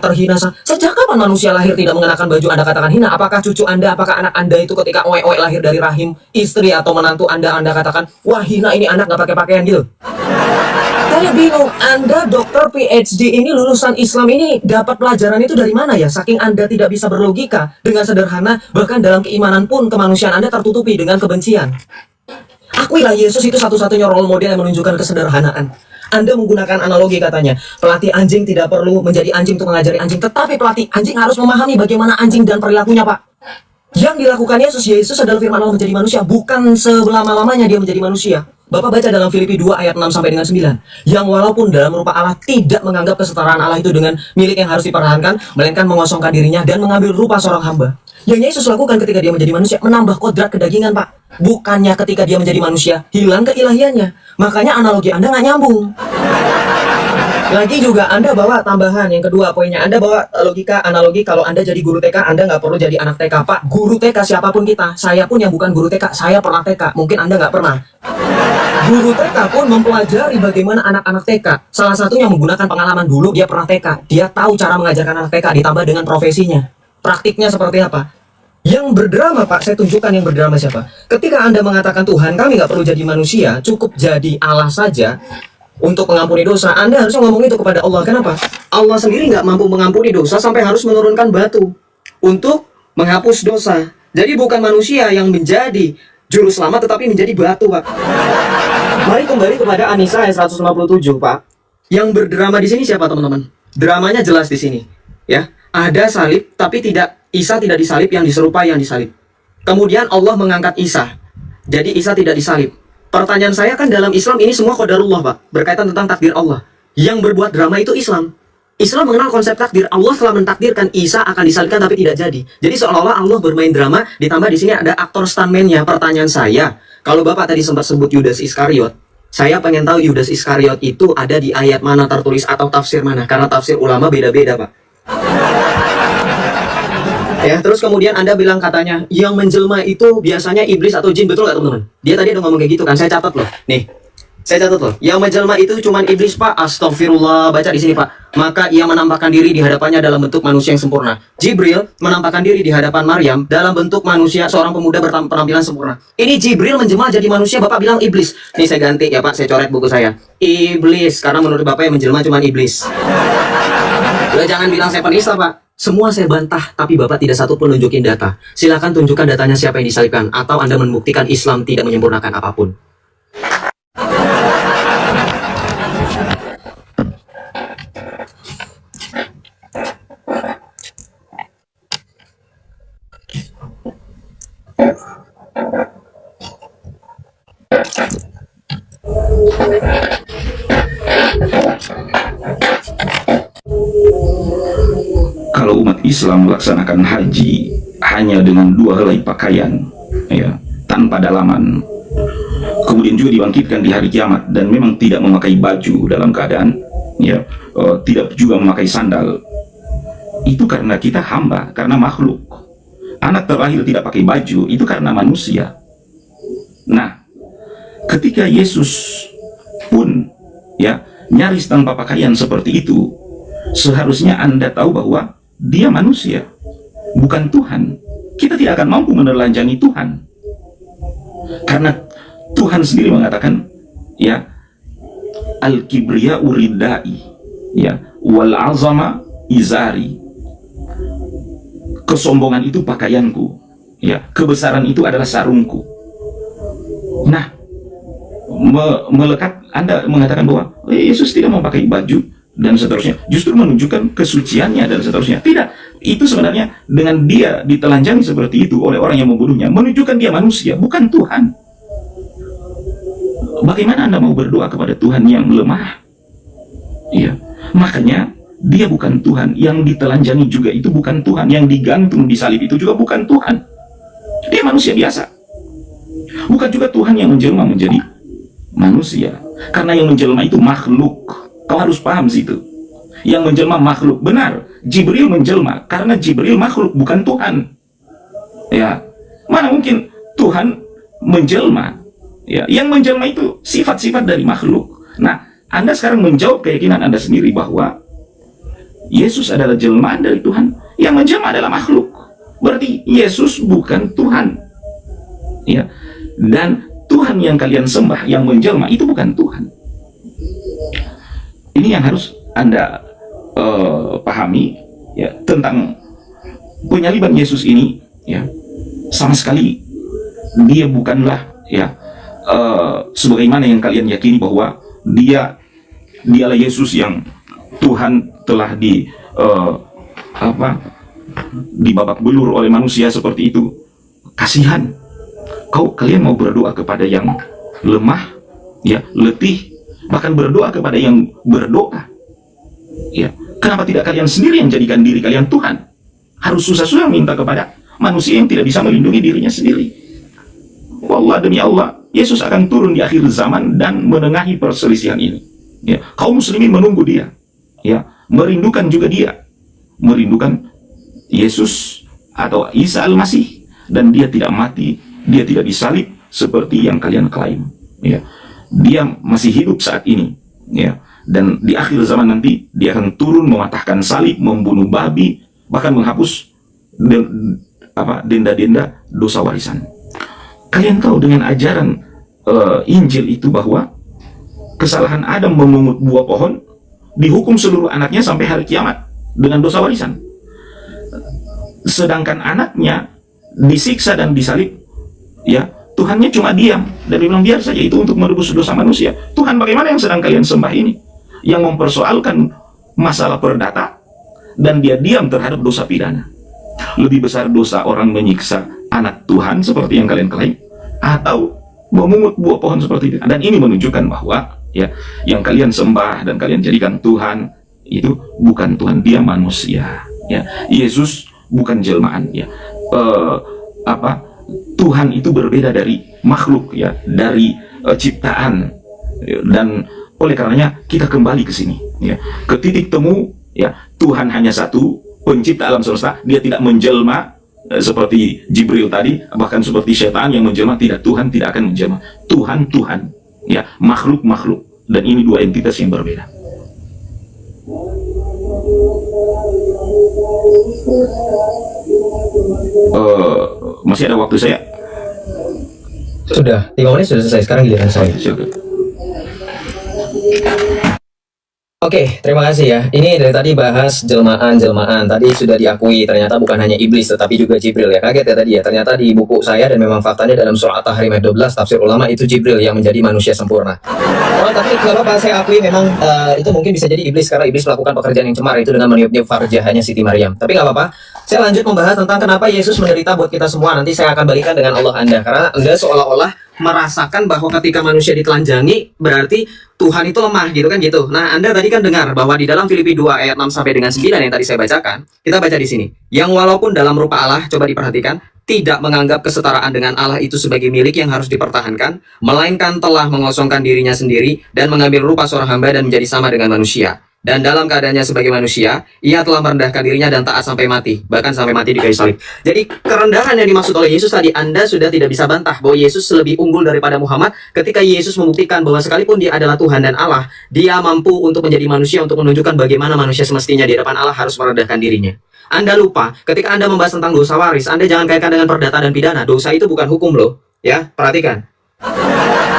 terhina. Sejak kapan manusia lahir tidak mengenakan baju Anda katakan hina? Apakah cucu Anda, apakah anak Anda itu ketika oe-oe lahir dari rahim istri atau menantu Anda katakan, wah hina ini anak nggak pakai pakaian gitu? Saya bingung, Anda dokter PhD ini lulusan Islam ini dapat pelajaran itu dari mana ya? Saking Anda tidak bisa berlogika dengan sederhana, bahkan dalam keimanan pun kemanusiaan Anda tertutupi dengan kebencian. Akuilah Yesus itu satu-satunya role model yang menunjukkan kesederhanaan. Anda menggunakan analogi katanya, pelatih anjing tidak perlu menjadi anjing untuk mengajari anjing, tetapi pelatih anjing harus memahami bagaimana anjing dan perilakunya Pak. Yang dilakukan Yesus adalah firman Allah menjadi manusia, bukan selama-lamanya dia menjadi manusia. Bapak baca dalam Filipi 2 ayat 6 sampai dengan 9, yang walaupun dalam rupa Allah tidak menganggap kesetaraan Allah itu dengan milik yang harus dipertahankan, melainkan mengosongkan dirinya dan mengambil rupa seorang hamba. Yang Yesus lakukan ketika dia menjadi manusia, menambah kodrat kedagingan Pak. Bukannya ketika dia menjadi manusia, hilang keilahiannya. Makanya analogi Anda nggak nyambung. Lagi juga Anda bawa tambahan, yang kedua poinnya, Anda bawa logika, analogi kalau Anda jadi guru TK, Anda nggak perlu jadi anak TK Pak. Guru TK siapapun kita, saya pun yang bukan guru TK, saya pernah TK, mungkin Anda nggak pernah. Guru TK pun mempelajari bagaimana anak-anak TK. Salah satunya menggunakan pengalaman dulu, dia pernah TK. Dia tahu cara mengajarkan anak TK, ditambah dengan profesinya. Praktiknya seperti apa? Yang berdrama Pak, saya tunjukkan yang berdrama siapa. Ketika Anda mengatakan Tuhan kami nggak perlu jadi manusia, cukup jadi Allah saja untuk mengampuni dosa, Anda harusnya ngomong itu kepada Allah. Kenapa? Allah sendiri nggak mampu mengampuni dosa sampai harus menurunkan batu. untuk menghapus dosa. Jadi bukan manusia yang menjadi juru selamat, tetapi menjadi batu, Pak. Mari kembali kepada An-Nisa ayat 157, Pak. Yang berdrama di sini siapa, teman-teman? Dramanya jelas di sini, ya. Ada salib, tapi Isa tidak disalib, yang diserupai yang disalib. Kemudian Allah mengangkat Isa. Jadi Isa tidak disalib. Pertanyaan saya, kan dalam Islam ini semua qadarullah, Pak, berkaitan tentang takdir Allah. Yang berbuat drama itu Islam. Islam mengenal konsep takdir. Allah telah mentakdirkan Isa akan disalibkan tapi tidak jadi. Jadi seolah-olah Allah bermain drama, ditambah di sini ada aktor stuntman-nya. Pertanyaan saya, kalau Bapak tadi sempat sebut Yudas Iskariot, saya pengen tahu Yudas Iskariot itu ada di ayat mana tertulis atau tafsir mana? Karena tafsir ulama beda-beda, Pak. Ya, terus kemudian Anda bilang katanya yang menjelma itu biasanya iblis atau jin, betul nggak, teman-teman? Dia tadi udah ngomong kayak gitu kan, saya catat loh. Nih, saya catat loh. Yang menjelma itu cuman iblis, Pak. Astagfirullah, baca di sini, Pak. Maka ia menampakkan diri di hadapannya dalam bentuk manusia yang sempurna. Jibril menampakkan diri di hadapan Maryam dalam bentuk manusia, seorang pemuda berpenampilan sempurna. Ini Jibril menjelma jadi manusia, Bapak bilang iblis. Nih saya ganti ya, Pak, saya coret buku saya. Iblis, karena menurut Bapak yang menjelma cuman iblis. Udah, jangan bilang saya penista, Pak. Semua saya bantah, tapi Bapak tidak satu pun nunjukin data. Silakan tunjukkan datanya siapa yang disalibkan, atau Anda membuktikan Islam tidak menyempurnakan apapun. Kalau umat Islam melaksanakan haji hanya dengan 2 helai pakaian, ya, tanpa dalaman, kemudian juga dibangkitkan di hari kiamat dan memang tidak memakai baju dalam keadaan, ya, tidak juga memakai sandal, itu karena kita hamba, karena makhluk. Anak terlahir tidak pakai baju itu karena manusia. Nah, ketika Yesus pun, ya, nyaris tanpa pakaian seperti itu, seharusnya Anda tahu bahwa dia manusia, bukan Tuhan. Kita tidak akan mampu menelanjangi Tuhan, karena Tuhan sendiri mengatakan, ya, al-kibriya uridai, ya, wal azama izari. Kesombongan itu pakaianku, ya, kebesaran itu adalah sarungku. Nah, melekat, Anda mengatakan bahwa Yesus tidak mau pakai baju dan seterusnya, justru menunjukkan kesuciannya dan seterusnya. Tidak, itu sebenarnya dengan dia ditelanjangi seperti itu oleh orang yang membunuhnya, menunjukkan dia manusia, bukan Tuhan. Bagaimana Anda mau berdoa kepada Tuhan yang lemah? Iya, makanya dia bukan Tuhan. Yang ditelanjangi juga itu bukan Tuhan. Yang digantung di salib itu juga bukan Tuhan. Dia manusia biasa. Bukan juga Tuhan yang menjelma menjadi manusia. Karena yang menjelma itu makhluk. Kau harus paham situ. Yang menjelma makhluk. Benar, Jibril menjelma karena Jibril makhluk, bukan Tuhan. Ya, mana mungkin Tuhan menjelma? Ya, yang menjelma itu sifat-sifat dari makhluk. Nah, Anda sekarang menjawab keyakinan Anda sendiri bahwa Yesus adalah jelmaan dari Tuhan. Yang menjelma adalah makhluk. Berarti Yesus bukan Tuhan. Ya, dan Tuhan yang kalian sembah, yang menjelma, itu bukan Tuhan. Ini yang harus Anda pahami, ya, tentang penyaliban Yesus ini. Ya, sama sekali dia bukanlah, ya, sebagaimana yang kalian yakini bahwa dialah Yesus yang Tuhan telah dibabak belur oleh manusia seperti itu. Kasihan. Kalian mau berdoa kepada yang lemah, ya, letih, bahkan berdoa kepada yang berdoa. Ya, kenapa tidak kalian sendiri yang jadikan diri kalian Tuhan? Harus susah-susah minta kepada manusia yang tidak bisa melindungi dirinya sendiri. Wallah, demi Allah, Yesus akan turun di akhir zaman dan menengahi perselisihan ini. Ya, kaum muslimin menunggu dia, ya, merindukan juga dia, merindukan Yesus atau Isa Al-Masih, dan dia tidak mati, dia tidak disalib seperti yang kalian klaim. Ya, dia masih hidup saat ini, ya, dan di akhir zaman nanti dia akan turun mematahkan salib, membunuh babi, bahkan menghapus denda-denda dosa warisan. Kalian tahu dengan ajaran Injil itu bahwa kesalahan Adam memungut buah pohon dihukum seluruh anaknya sampai hari kiamat dengan dosa warisan. sedangkan anaknya disiksa dan disalib, ya Tuhannya cuma diam dan dia bilang biar saja itu untuk menebus dosa manusia. Tuhan bagaimana yang sedang kalian sembah ini, yang mempersoalkan masalah perdata dan dia diam terhadap dosa pidana? Lebih besar dosa orang menyiksa anak Tuhan seperti yang kalian klaim, atau memungut buah pohon seperti itu? Dan ini menunjukkan bahwa ya yang kalian sembah dan kalian jadikan Tuhan itu bukan Tuhan, dia manusia. Ya, Yesus bukan jelmaan. Ya, Tuhan itu berbeda dari makhluk, ya, dari ciptaan. Dan oleh karenanya kita kembali ke sini, ya, ke titik temu. Ya, Tuhan hanya satu, pencipta alam semesta. Dia tidak menjelma seperti Jibril tadi, bahkan seperti setan yang menjelma. Tidak, Tuhan tidak akan menjelma. Tuhan, ya, makhluk. Dan ini dua entitas yang berbeda. Masih ada waktu saya? Sudah, 3 menit sudah selesai. Sekarang giliran saya. Oke, terima kasih ya. Ini dari tadi bahas jelmaan. Tadi sudah diakui ternyata bukan hanya iblis tetapi juga Jibril ya. Kaget ya tadi ya. Ternyata di buku saya dan memang faktanya dalam surah At-Tahrim ayat 12 tafsir ulama itu Jibril yang menjadi manusia sempurna. Oh, tapi nggak apa-apa, saya akui memang itu mungkin bisa jadi iblis karena iblis melakukan pekerjaan yang cemar itu dengan meniup-niup farjahnya Siti Maryam. Tapi nggak apa-apa. Saya lanjut membahas tentang kenapa Yesus menderita buat kita semua. Nanti saya akan balikan dengan Allah Anda karena Anda seolah-olah merasakan bahwa ketika manusia ditelanjangi berarti Tuhan itu lemah gitu kan gitu. Nah, Anda tadi kan dengar bahwa di dalam Filipi 2 ayat 6 sampai dengan 9 yang tadi saya bacakan, kita baca di sini. Yang walaupun dalam rupa Allah, coba diperhatikan, tidak menganggap kesetaraan dengan Allah itu sebagai milik yang harus dipertahankan, melainkan telah mengosongkan dirinya sendiri dan mengambil rupa seorang hamba dan menjadi sama dengan manusia. Dan dalam keadaannya sebagai manusia, ia telah merendahkan dirinya dan taat sampai mati, bahkan sampai mati di kayu salib. Jadi kerendahan yang dimaksud oleh Yesus tadi, Anda sudah tidak bisa bantah bahwa Yesus lebih unggul daripada Muhammad ketika Yesus membuktikan bahwa sekalipun dia adalah Tuhan dan Allah, dia mampu untuk menjadi manusia untuk menunjukkan bagaimana manusia semestinya di depan Allah harus merendahkan dirinya. Anda lupa, ketika Anda membahas tentang dosa waris, Anda jangan kaitkan dengan perdata dan pidana. Dosa itu bukan hukum loh, ya, perhatikan.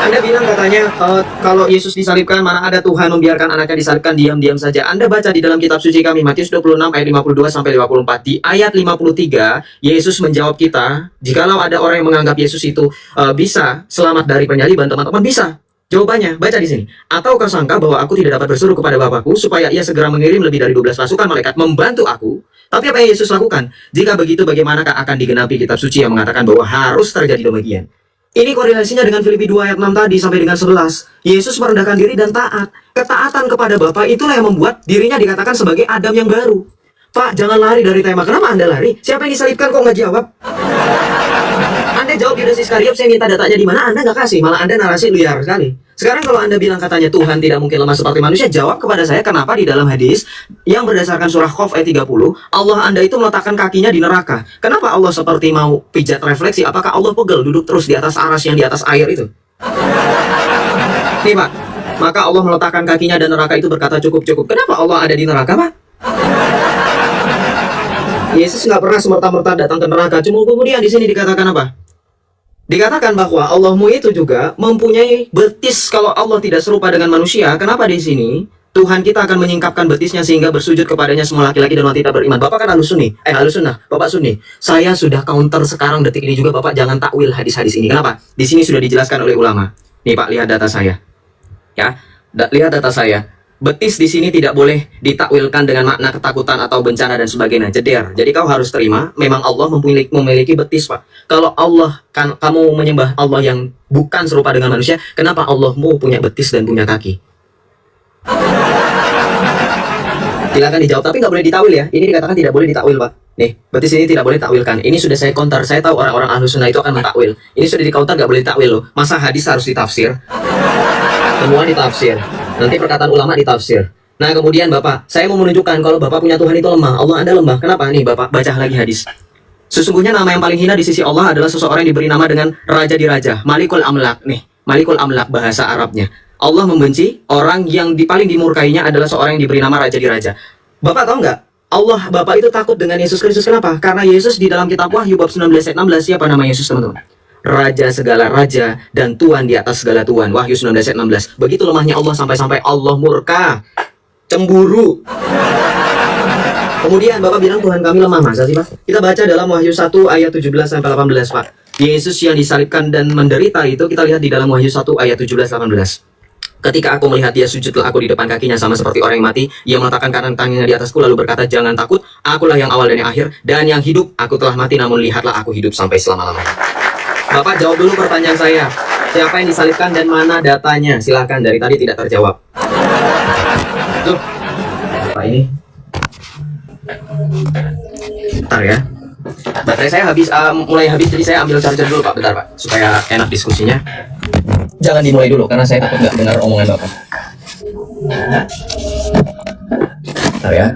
Anda bilang katanya kalau Yesus disalibkan, mana ada Tuhan membiarkan anaknya disalibkan diam-diam saja. Anda baca di dalam kitab suci kami Matius 26 ayat 52 sampai 54. Di ayat 53 Yesus menjawab kita, jikalau ada orang yang menganggap Yesus itu bisa selamat dari penyaliban, teman-teman, bisa. Jawabannya baca di sini. Atau kau sangka bahwa aku tidak dapat bersuruh kepada Bapakku supaya ia segera mengirim lebih dari 12 pasukan malaikat membantu aku? Tapi apa yang Yesus lakukan? Jika begitu, bagaimanakah akan digenapi kitab suci yang mengatakan bahwa harus terjadi demikian? Ini korelasinya dengan Filipi 2 ayat 6 tadi sampai dengan 11. Yesus merendahkan diri dan taat. Ketaatan kepada Bapa itulah yang membuat dirinya dikatakan sebagai Adam yang baru. Pak, jangan lari dari tema. Kenapa Anda lari? Siapa yang disalibkan kok nggak jawab? Anda jawab Yudas Iskariot, saya minta datanya di mana, Anda nggak kasih. Malah Anda narasi liar sekali. Sekarang kalau Anda bilang katanya Tuhan tidak mungkin lemah seperti manusia, jawab kepada saya kenapa di dalam hadis yang berdasarkan surah Qaf ayat 30, Allah Anda itu meletakkan kakinya di neraka. Kenapa Allah seperti mau pijat refleksi? Apakah Allah pegel duduk terus di atas aras yang di atas air itu? Nih Pak, maka Allah meletakkan kakinya dan neraka itu berkata cukup. Kenapa Allah ada di neraka, Pak? Yesus nggak pernah semerta-merta datang ke neraka. Cuma kemudian di sini dikatakan apa? Dikatakan bahwa Allahmu itu juga mempunyai betis. Kalau Allah tidak serupa dengan manusia, kenapa di sini Tuhan kita akan menyingkapkan betisnya sehingga bersujud kepadanya semua laki-laki dan wanita beriman? Bapak kan Ahlus Sunnah, Bapak Sunni. Saya sudah counter sekarang detik ini juga, Bapak jangan takwil hadis-hadis ini. Kenapa? Di sini sudah dijelaskan oleh ulama. Nih Pak, lihat data saya. Ya, lihat data saya. Betis di sini tidak boleh ditakwilkan dengan makna ketakutan atau bencana dan sebagainya. Jeder. Jadi kau harus terima, memang Allah memiliki betis, Pak. Kalau Allah kan kamu menyembah Allah yang bukan serupa dengan manusia, kenapa Allahmu punya betis dan punya kaki? Silakan dijawab, tapi nggak boleh ditakwil ya. Ini dikatakan tidak boleh ditakwil, Pak. Nih, betis ini tidak boleh ditakwilkan. Ini sudah saya counter. Saya tahu orang-orang Ahlus Sunnah itu akan mentakwil. Ini sudah di counter, nggak boleh ditakwil loh. Masa hadis harus ditafsir? Semua ditafsir. Nanti perkataan ulama ditafsir. Nah kemudian Bapak, saya mau menunjukkan kalau Bapak punya Tuhan itu lemah. Allah Anda lemah. Kenapa? Nih Bapak, baca lagi hadis. Sesungguhnya nama yang paling hina di sisi Allah adalah seseorang yang diberi nama dengan Raja di Raja, Malikul Amlak. Nih, Malikul Amlak bahasa Arabnya. Allah membenci orang yang paling dimurkainya adalah seorang yang diberi nama Raja di Raja. Bapak tahu nggak? Allah Bapak itu takut dengan Yesus Kristus. Kenapa? Karena Yesus di dalam kitab Wahyu bab 19 ayat 16, siapa nama Yesus teman-teman? Raja segala raja dan Tuhan di atas segala Tuhan. Wahyu 19 ayat 16. Begitu lemahnya Allah sampai-sampai Allah murka, cemburu. Kemudian Bapak bilang Tuhan kami lemah, masa sih Pak? Kita baca dalam Wahyu 1 ayat 17 sampai 18 Pak. Yesus yang disalibkan dan menderita itu kita lihat di dalam Wahyu 1 ayat 17-18. Ketika aku melihat dia, sujudlah aku di depan kakinya sama seperti orang yang mati. Ia meletakkan kanan tangannya di atasku lalu berkata, jangan takut, akulah yang awal dan yang akhir dan yang hidup. Aku telah mati namun lihatlah aku hidup sampai selama-lamanya. Bapak jawab dulu pertanyaan saya. Siapa yang disalibkan dan mana datanya? Silahkan, dari tadi tidak terjawab. Tuh. Pak ini. Bentar ya. Baterai saya habis, mulai habis, jadi saya ambil charger dulu Pak, bentar Pak, supaya enak diskusinya. Jangan dimulai dulu, karena saya takut nggak dengar omongan Bapak. Bentar ya.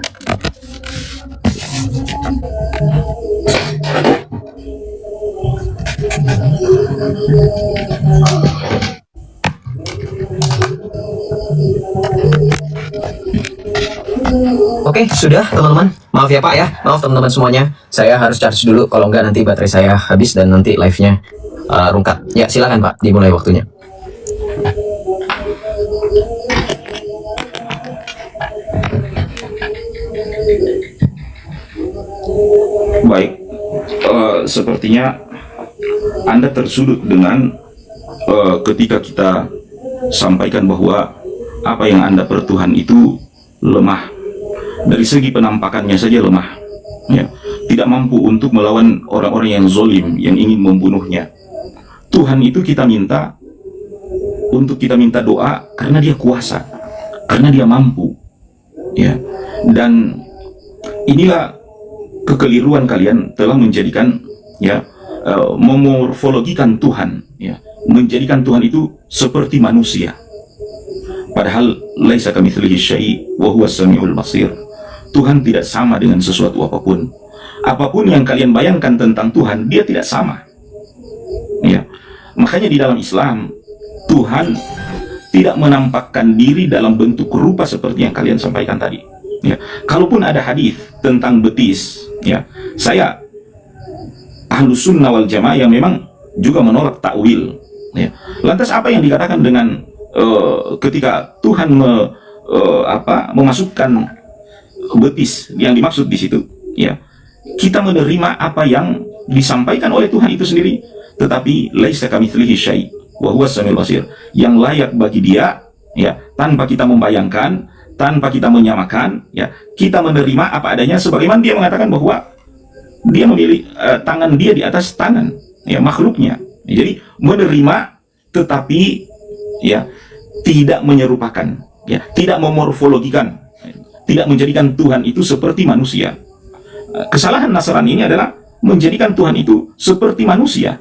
Oke, sudah teman-teman. Maaf ya Pak ya, maaf teman-teman semuanya. Saya harus charge dulu, kalau nggak nanti baterai saya habis dan nanti live-nya rungkat. Ya silakan Pak, dimulai waktunya. Baik, sepertinya Anda tersudut dengan ketika kita sampaikan bahwa apa yang Anda pertuhan itu lemah. Dari segi penampakannya saja lemah, ya, tidak mampu untuk melawan orang-orang yang zolim yang ingin membunuhnya. Tuhan itu kita minta doa karena dia kuasa, karena dia mampu, ya. Dan inilah kekeliruan kalian telah menjadikan, ya, memorfologikan Tuhan, ya, menjadikan Tuhan itu seperti manusia. Padahal laisa kamitslihi syai' wa huwas samiul basir. Tuhan tidak sama dengan sesuatu apapun. Apapun yang kalian bayangkan tentang Tuhan, dia tidak sama. Ya. Makanya di dalam Islam, Tuhan tidak menampakkan diri dalam bentuk rupa seperti yang kalian sampaikan tadi. Ya. Kalaupun ada hadis tentang betis, ya, saya Ahlus Sunnah wal Jamaah yang memang juga menolak takwil. Ya. Lantas apa yang dikatakan dengan ketika Tuhan memasukkan betis yang dimaksud di situ, ya, kita menerima apa yang disampaikan oleh Tuhan itu sendiri, tetapi laisa kamitslihi syai' wa huwas samiul basir, yang layak bagi dia, ya, tanpa kita membayangkan, tanpa kita menyamakan, ya, kita menerima apa adanya sebagaimana dia mengatakan bahwa dia memilih tangan dia di atas tangan, ya, makhluknya. Jadi menerima tetapi, ya, tidak menyerupakan, ya, tidak memorfologikan, tidak menjadikan Tuhan itu seperti manusia. Kesalahan Nasrani ini adalah menjadikan Tuhan itu seperti manusia,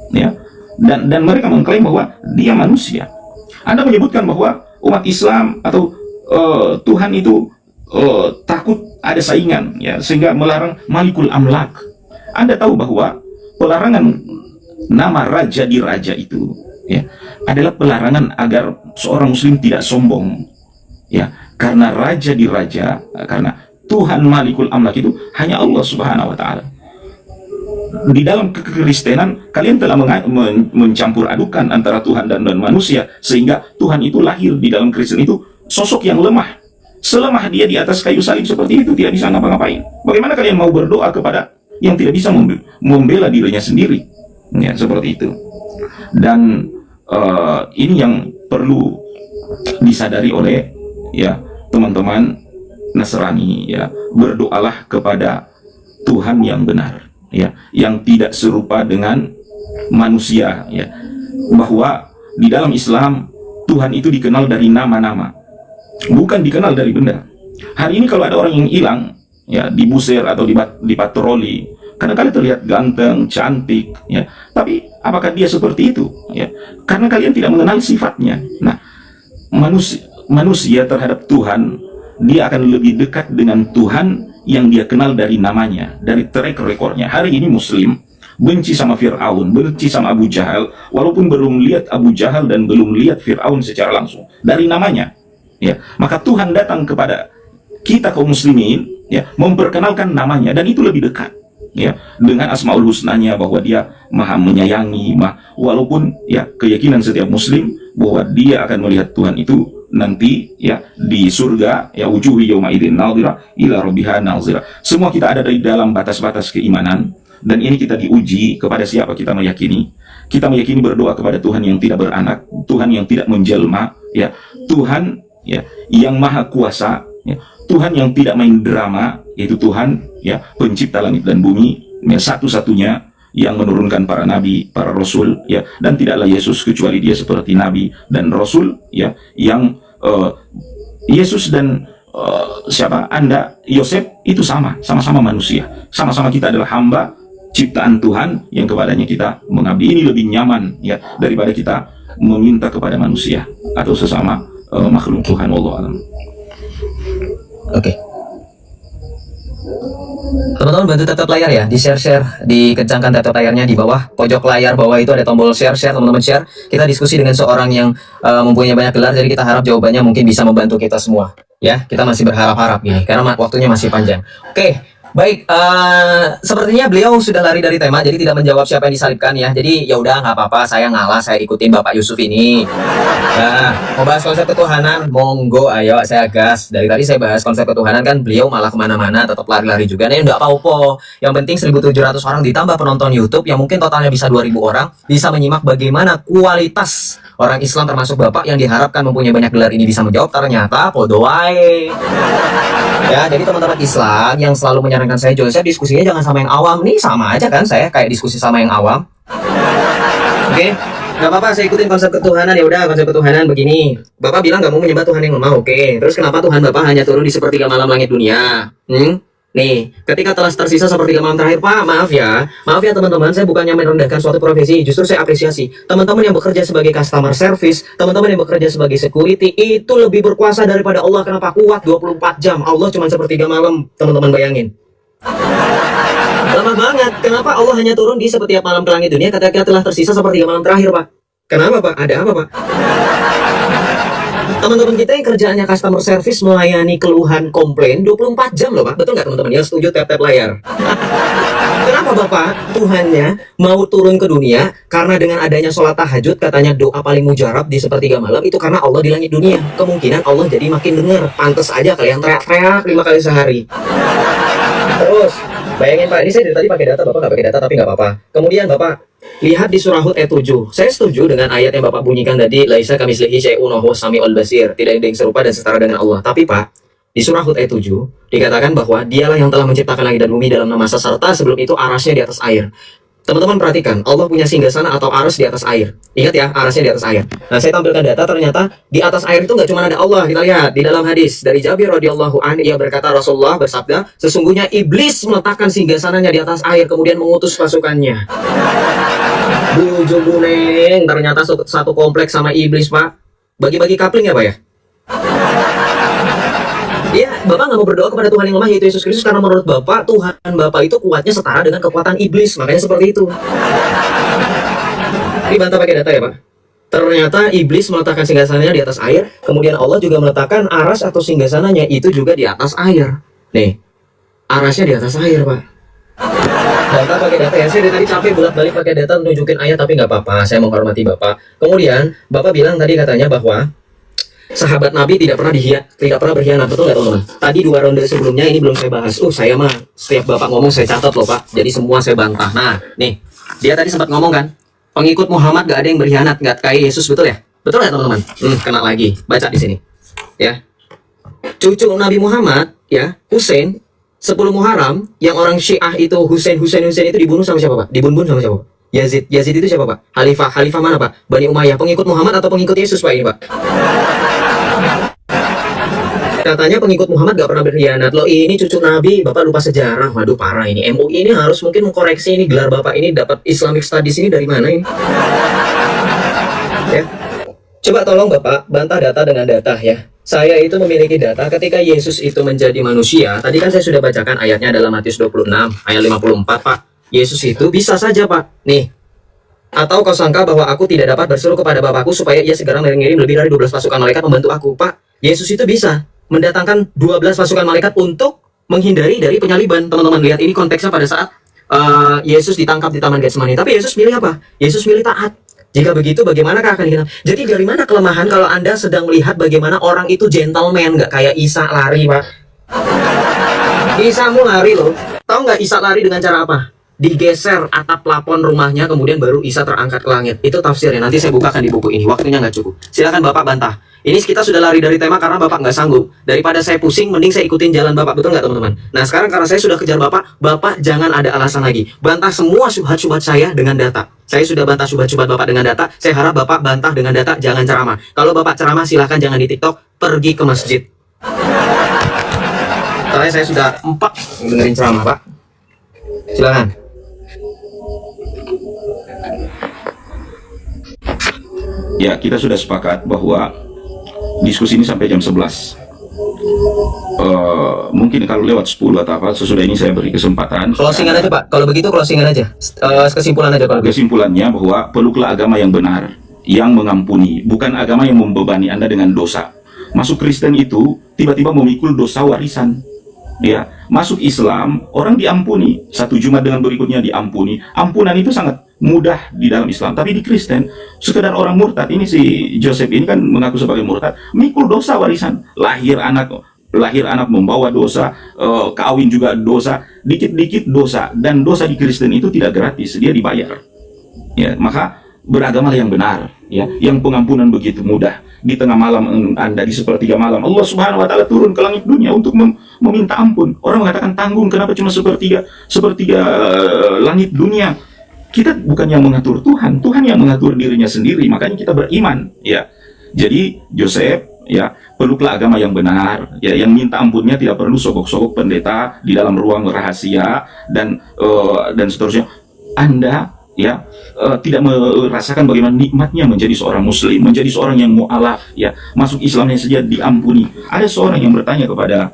ya, dan mereka mengklaim bahwa dia manusia. Anda menyebutkan bahwa umat Islam atau Tuhan itu takut ada saingan, ya, sehingga melarang Malikul Amlak. Anda tahu bahwa pelarangan nama raja di raja itu, ya, adalah pelarangan agar seorang muslim tidak sombong, ya, karena raja di raja, karena Tuhan Malikul Amlak itu hanya Allah Subhanahu wa Ta'ala. Di dalam kekristenan kalian telah mencampur adukan antara Tuhan dan manusia, sehingga Tuhan itu lahir di dalam Kristen itu sosok yang lemah. Selemah dia di atas kayu salib seperti itu, tidak bisa ngapa-ngapain. Bagaimana kalian mau berdoa kepada yang tidak bisa membela dirinya sendiri, ya, seperti itu. Dan ini yang perlu disadari oleh, ya, teman-teman Nasrani, ya, berdoalah kepada Tuhan yang benar, ya, yang tidak serupa dengan manusia, ya, bahwa di dalam Islam Tuhan itu dikenal dari nama-nama, bukan dikenal dari benda. Hari ini kalau ada orang yang hilang, ya, dibusir atau dipatroli, karena kalian terlihat ganteng, cantik, ya, tapi apakah dia seperti itu, ya? Karena kalian tidak mengenal sifatnya. Nah, manusia terhadap Tuhan, dia akan lebih dekat dengan Tuhan yang dia kenal dari namanya, dari track recordnya. Hari ini Muslim benci sama Fir'aun, benci sama Abu Jahal, walaupun belum lihat Abu Jahal dan belum lihat Fir'aun secara langsung, dari namanya, ya. Maka Tuhan datang kepada kita kaum muslimin, ya, memperkenalkan namanya, dan itu lebih dekat, ya, dengan Asmaul Husnanya, bahwa dia maha menyayangi, walaupun, ya, keyakinan setiap muslim bahwa dia akan melihat Tuhan itu nanti ya di surga, ya wujuhi yauma idzin nadhira ila rabbiha nazira. Semua kita ada di dalam batas-batas keimanan, dan ini kita diuji kepada siapa kita meyakini. Kita meyakini berdoa kepada Tuhan yang tidak beranak, Tuhan yang tidak menjelma, ya, Tuhan ya yang maha kuasa, ya, Tuhan yang tidak main drama, yaitu Tuhan ya pencipta langit dan bumi, ya, satu-satunya yang menurunkan para nabi, para rasul, ya, dan tidaklah Yesus kecuali dia seperti nabi dan rasul, ya, yang Yesus dan siapa Anda, Yosef itu sama-sama manusia, sama-sama kita adalah hamba ciptaan Tuhan yang kepadanya kita mengabdi. Ini lebih nyaman ya daripada kita meminta kepada manusia atau sesama makhluk Tuhan. Wallahu a'lam. Oke. Teman-teman bantu tap-tap layar ya, di share-share, dikencangkan tap-tap layarnya di bawah, pojok layar bawah itu ada tombol share, teman-teman share. Kita diskusi dengan seorang yang mempunyai banyak gelar, jadi kita harap jawabannya mungkin bisa membantu kita semua. Ya, kita masih berharap-harap gini, karena waktunya masih panjang. Oke, baik, sepertinya beliau sudah lari dari tema, jadi tidak menjawab siapa yang disalibkan ya. Jadi ya udah nggak apa-apa, saya ngalah, saya ikutin Bapak Yusuf ini. Nah, mau bahas konsep ketuhanan, monggo, ayo saya gas. Dari tadi saya bahas konsep ketuhanan kan, beliau malah kemana-mana, tetap lari-lari juga. Nih nggak apa-apa. Yang penting 1.700 orang ditambah penonton YouTube, yang mungkin totalnya bisa 2.000 orang, bisa menyimak bagaimana kualitas orang Islam termasuk Bapak yang diharapkan mempunyai banyak gelar ini bisa menjawab. Ternyata podo wae. Ya, jadi teman-teman Islam yang selalu menyarankan saya, Joseph diskusinya jangan sama yang awam. Nih sama aja kan saya kayak diskusi sama yang awam. Oke, nggak apa-apa, saya ikutin konsep ketuhanan. Ya udah, konsep ketuhanan begini. Bapak bilang nggak mau menyembah Tuhan yang lemah, oke. Terus kenapa Tuhan Bapak hanya turun di sepertiga malam langit dunia? Nih, ketika telah tersisa sepertiga malam terakhir, Pak, maaf ya teman-teman, saya bukannya merendahkan suatu profesi, justru saya apresiasi teman-teman yang bekerja sebagai customer service, teman-teman yang bekerja sebagai security, itu lebih berkuasa daripada Allah. Kenapa? Kuat 24 jam, Allah cuma sepertiga malam, teman-teman bayangin. Lama banget. Kenapa Allah hanya turun di setiap malam ke langit dunia ketika telah tersisa sepertiga malam terakhir, Pak? Kenapa, Pak? Ada apa, Pak? Teman-teman kita yang kerjaannya customer service melayani keluhan komplain 24 jam loh, Pak. Betul nggak teman-teman? Yang setuju tap-tap layar. Kenapa Bapak Tuhannya mau turun ke dunia? Karena dengan adanya sholat tahajud, katanya doa paling mujarab di sepertiga malam itu karena Allah di langit dunia. Kemungkinan Allah jadi makin dengar. Pantes aja kalian teriak-teriak 5 kali sehari. Terus bayangin Pak, ini saya dari tadi pakai data, Bapak nggak pakai data tapi nggak apa-apa. Kemudian Bapak lihat di surah Hud ayat 7. Saya setuju dengan ayat yang Bapak bunyikan tadi, laisa kamitslihi syai'un wa huwas samiul basir. Tidak ada yang serupa dan setara dengan Allah. Tapi Pak, di surah Hud ayat 7 dikatakan bahwa dialah yang telah menciptakan langit dan bumi dalam 6 masa, serta sebelum itu arasnya di atas air. Teman-teman perhatikan, Allah punya singgasana atau aras di atas air. Ingat ya, arasnya di atas air. Nah, saya tampilkan data, ternyata di atas air itu nggak cuma ada Allah. Kita lihat di dalam hadis dari Jabir radhiyallahu anhu, ia berkata, Rasulullah bersabda, sesungguhnya iblis meletakkan singgasananya di atas air, kemudian mengutus pasukannya. Bujung buneng, ternyata satu kompleks sama iblis, Pak. Bagi-bagi kapling ya, Pak ya? Iya, Bapak nggak mau berdoa kepada Tuhan yang lemah, yaitu Yesus Kristus, karena menurut Bapak, Tuhan Bapak itu kuatnya setara dengan kekuatan iblis. Makanya seperti itu. Ini bantah pakai data ya, Pak. Ternyata iblis meletakkan singgasananya di atas air, kemudian Allah juga meletakkan aras atau singgasananya itu juga di atas air. Nih, arasnya di atas air, Pak. Bantah pakai data ya, saya dari tadi capek bolak-balik pakai data menunjukin ayat, tapi nggak apa-apa, saya menghormati Bapak. Kemudian, Bapak bilang tadi katanya bahwa sahabat Nabi tidak pernah berkhianat, betul nggak teman-teman? Tadi 2 ronde sebelumnya ini belum saya bahas. Saya mah setiap Bapak ngomong saya catat loh Pak, jadi semua saya bantah. Nah, nih, dia tadi sempat ngomong kan, pengikut Muhammad gak ada yang berkhianat, nggak kayak Yesus, betul ya? Betul nggak teman-teman? Kena lagi, baca di sini, ya. Cucu Nabi Muhammad, ya, Hussein, 10 Muharram, yang orang Syiah itu Hussein itu dibunuh sama siapa Pak? Dibunuh sama siapa Pak? Yazid itu siapa Pak? Khalifah mana Pak? Bani Umayyah, pengikut Muhammad atau pengikut Yesus Pak ini Pak? Katanya pengikut Muhammad gak pernah berkhianat. Loh ini cucu Nabi, Bapak lupa sejarah. Waduh parah ini. MUI ini harus mungkin mengkoreksi ini, gelar Bapak ini dapat Islamic Studies ini dari mana ini? Ya. Coba tolong Bapak bantah data dengan data ya. Saya itu memiliki data ketika Yesus itu menjadi manusia. Tadi kan saya sudah bacakan ayatnya dalam Matius 26 ayat 54 Pak. Yesus itu bisa saja Pak. Nih. Atau kau sangka bahwa aku tidak dapat bersuruh kepada Bapakku supaya ia segera mengirim lebih dari 12 pasukan malaikat membantu aku? Pak, Yesus itu bisa mendatangkan 12 pasukan malaikat untuk menghindari dari penyaliban. Teman-teman lihat ini konteksnya pada saat Yesus ditangkap di Taman Getsemani. Tapi Yesus milih apa? Yesus milih taat. Jika begitu, bagaimanakah akan dikenal? Jadi dari mana kelemahan kalau Anda sedang melihat bagaimana orang itu gentleman, nggak kayak Isa lari, Pak? Isa mau lari loh. Tahu nggak Isa lari dengan cara apa? Digeser atap plafon rumahnya, kemudian baru Isa terangkat ke langit. Itu tafsirnya. Nanti saya bukakan di buku ini. Waktunya nggak cukup. Silakan Bapak bantah. Ini kita sudah lari dari tema karena Bapak nggak sanggup. Daripada saya pusing, mending saya ikutin jalan Bapak. Betul nggak teman-teman? Nah sekarang karena saya sudah kejar Bapak, Bapak jangan ada alasan lagi. Bantah semua syubhat-syubhat saya dengan data. Saya sudah bantah syubhat-syubhat Bapak dengan data. Saya harap Bapak bantah dengan data, jangan ceramah. Kalau Bapak ceramah, silahkan jangan di TikTok. Pergi ke masjid. Soalnya saya sudah 4 dengerin ceramah, Pak. Silakan. Ya, kita sudah sepakat bahwa diskusi ini sampai jam 11. Mungkin kalau lewat 10 atau apa, sesudah ini saya beri kesempatan. Closingan aja Pak, kalau begitu closingan aja. Kesimpulan aja kalau begitu. Kesimpulannya bahwa peluklah agama yang benar, yang mengampuni, bukan agama yang membebani Anda dengan dosa. Masuk Kristen itu tiba-tiba memikul dosa warisan. Ya, masuk Islam orang diampuni, satu Jumat dengan berikutnya diampuni. Ampunan itu sangat mudah di dalam Islam, tapi di Kristen sekedar orang murtad. Ini si Joseph ini kan mengaku sebagai murtad, mikul dosa warisan, lahir anak membawa dosa, kawin juga dosa, dikit-dikit dosa, dan dosa di Kristen itu tidak gratis, dia dibayar. Ya, maka beragamalah yang benar, ya, yang pengampunan begitu mudah. Di tengah malam Anda, di sepertiga malam, Allah Subhanahu wa taala turun ke langit dunia untuk meminta ampun. Orang mengatakan tanggung, kenapa cuma sepertiga langit dunia? Kita bukan yang mengatur Tuhan, Tuhan yang mengatur dirinya sendiri, makanya kita beriman, ya. Jadi Joseph, ya, peluklah agama yang benar, ya, yang minta ampunnya tidak perlu sogok-sogok pendeta di dalam ruang rahasia dan seterusnya. Anda, ya, tidak merasakan bagaimana nikmatnya menjadi seorang muslim, menjadi seorang yang mu'alaf, ya, masuk Islamnya saja diampuni. Ada seorang yang bertanya kepada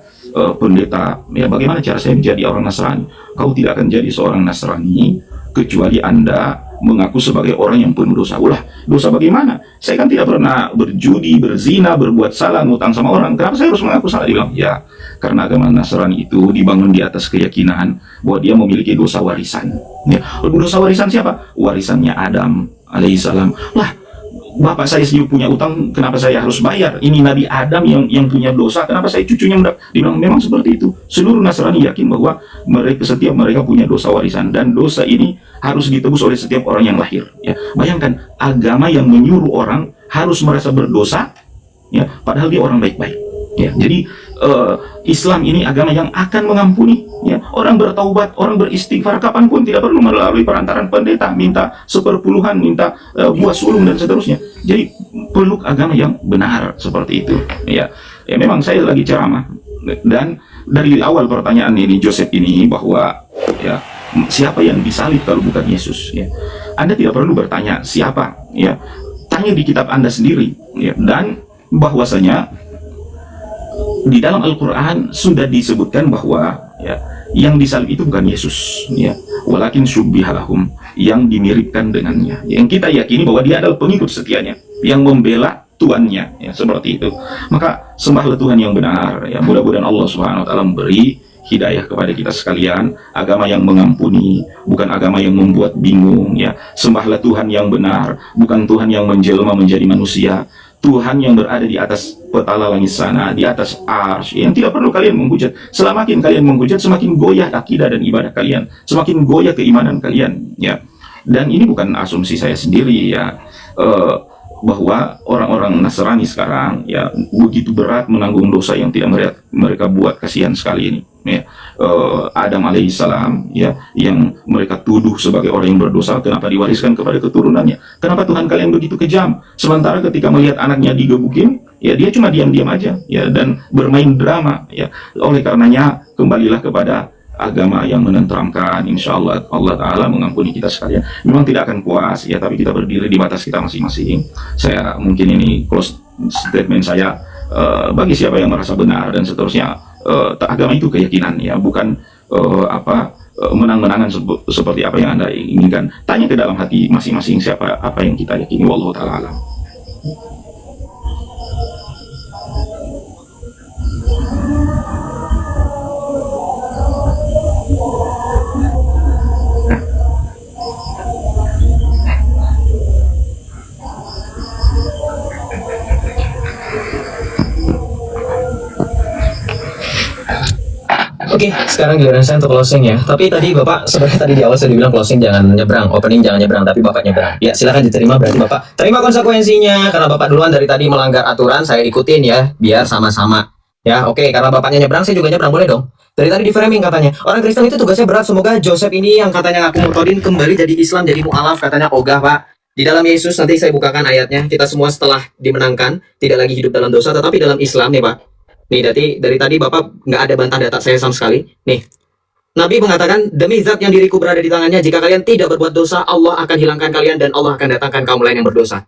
pendeta, ya, bagaimana cara saya menjadi orang Nasrani? Kau tidak akan jadi seorang Nasrani kecuali Anda mengaku sebagai orang yang penuh dosa. Ulah, dosa bagaimana? Saya kan tidak pernah berjudi, berzina, berbuat salah, ngutang sama orang. Kenapa saya harus mengaku salah? Dia bilang, ya, karena agama Nasrani itu dibangun di atas keyakinan bahwa dia memiliki dosa warisan. Ya, dosa warisan siapa? Warisannya Adam alaihissalam. Lah, bapak saya sendiri punya utang, kenapa saya harus bayar? Ini Nabi Adam yang punya dosa, kenapa saya cucunya mendapat? Dibilang memang seperti itu. Seluruh Nasrani yakin bahwa setiap mereka punya dosa warisan, dan dosa ini harus ditebus oleh setiap orang yang lahir. Ya, bayangkan agama yang menyuruh orang harus merasa berdosa, ya, padahal dia orang baik-baik. Ya, jadi Islam ini agama yang akan mengampuni, ya. Orang bertaubat, orang beristighfar kapanpun, tidak perlu melalui perantaran pendeta, minta seperpuluhan, minta buah sulung dan seterusnya. Jadi peluk agama yang benar seperti itu, ya. Ya, memang saya lagi ceramah, dan dari awal pertanyaan ini Joseph ini bahwa, ya, siapa yang disalib kalau bukan Yesus, ya. Anda tidak perlu bertanya siapa, ya. Tanya di kitab Anda sendiri, ya. Dan bahwasanya di dalam Al-Quran sudah disebutkan bahwa, ya, yang disalib itu bukan Yesus, ya, walakin syubbihalahum, yang dimiripkan dengannya. Yang kita yakini bahwa dia adalah pengikut setianya, yang membela tuannya, ya, seperti itu. Maka sembahlah Tuhan yang benar, ya. Mudah-mudahan Allah Subhanahu wa taala memberi hidayah kepada kita sekalian, agama yang mengampuni, bukan agama yang membuat bingung, ya. Sembahlah Tuhan yang benar, bukan Tuhan yang menjelma menjadi manusia. Tuhan yang berada di atas petala langit sana, di atas arsy, yang tidak perlu kalian menghujat. Semakin kalian menghujat, semakin goyah akidah dan ibadah kalian, semakin goyah keimanan kalian, ya. Dan ini bukan asumsi saya sendiri, ya, bahwa orang-orang Nasrani sekarang, ya, begitu berat menanggung dosa yang tidak mereka buat. Kasihan sekali ini, ya. Adam alaihissalam, ya, yang mereka tuduh sebagai orang yang berdosa, kenapa diwariskan kepada keturunannya? Kenapa Tuhan kalian begitu kejam? Sementara ketika melihat anaknya digebukin, ya, dia cuma diam-diam aja, ya, dan bermain drama, ya. Oleh karenanya kembalilah kepada agama yang menenteramkan. Insya Allah Allah Ta'ala mengampuni kita sekalian. Memang tidak akan puas, ya, tapi kita berdiri di batas kita masing-masing. Saya mungkin ini close statement saya, bagi siapa yang merasa benar dan seterusnya. Agama itu keyakinan, ya, bukan menang-menangan seperti apa yang Anda inginkan. Tanya ke dalam hati masing-masing siapa apa yang kita yakini. Wallahu ta'ala alam. Oke, sekarang giliran saya untuk closing ya. Tapi tadi Bapak sebenarnya tadi di awal saya bilang closing jangan nyebrang, opening jangan nyebrang, tapi Bapak nyebrang. Ya, silakan diterima, berarti Bapak terima konsekuensinya karena Bapak duluan dari tadi melanggar aturan, saya ikutin ya, biar sama-sama. Ya, oke, karena Bapaknya nyebrang, saya juga nyebrang, boleh dong. Dari tadi di framing katanya, orang Kristen itu tugasnya berat. Semoga Joseph ini yang katanya ngaku mutadin kembali jadi Islam, jadi mu'alaf, katanya ogah, Pak. Di dalam Yesus, nanti saya bukakan ayatnya. Kita semua setelah dimenangkan, tidak lagi hidup dalam dosa, tetapi dalam Islam nih, Pak. Nih, dari tadi Bapak nggak ada bantah data saya sama sekali. Nih, Nabi mengatakan, demi zat yang diriku berada di tangannya, jika kalian tidak berbuat dosa, Allah akan hilangkan kalian dan Allah akan datangkan kaum lain yang berdosa.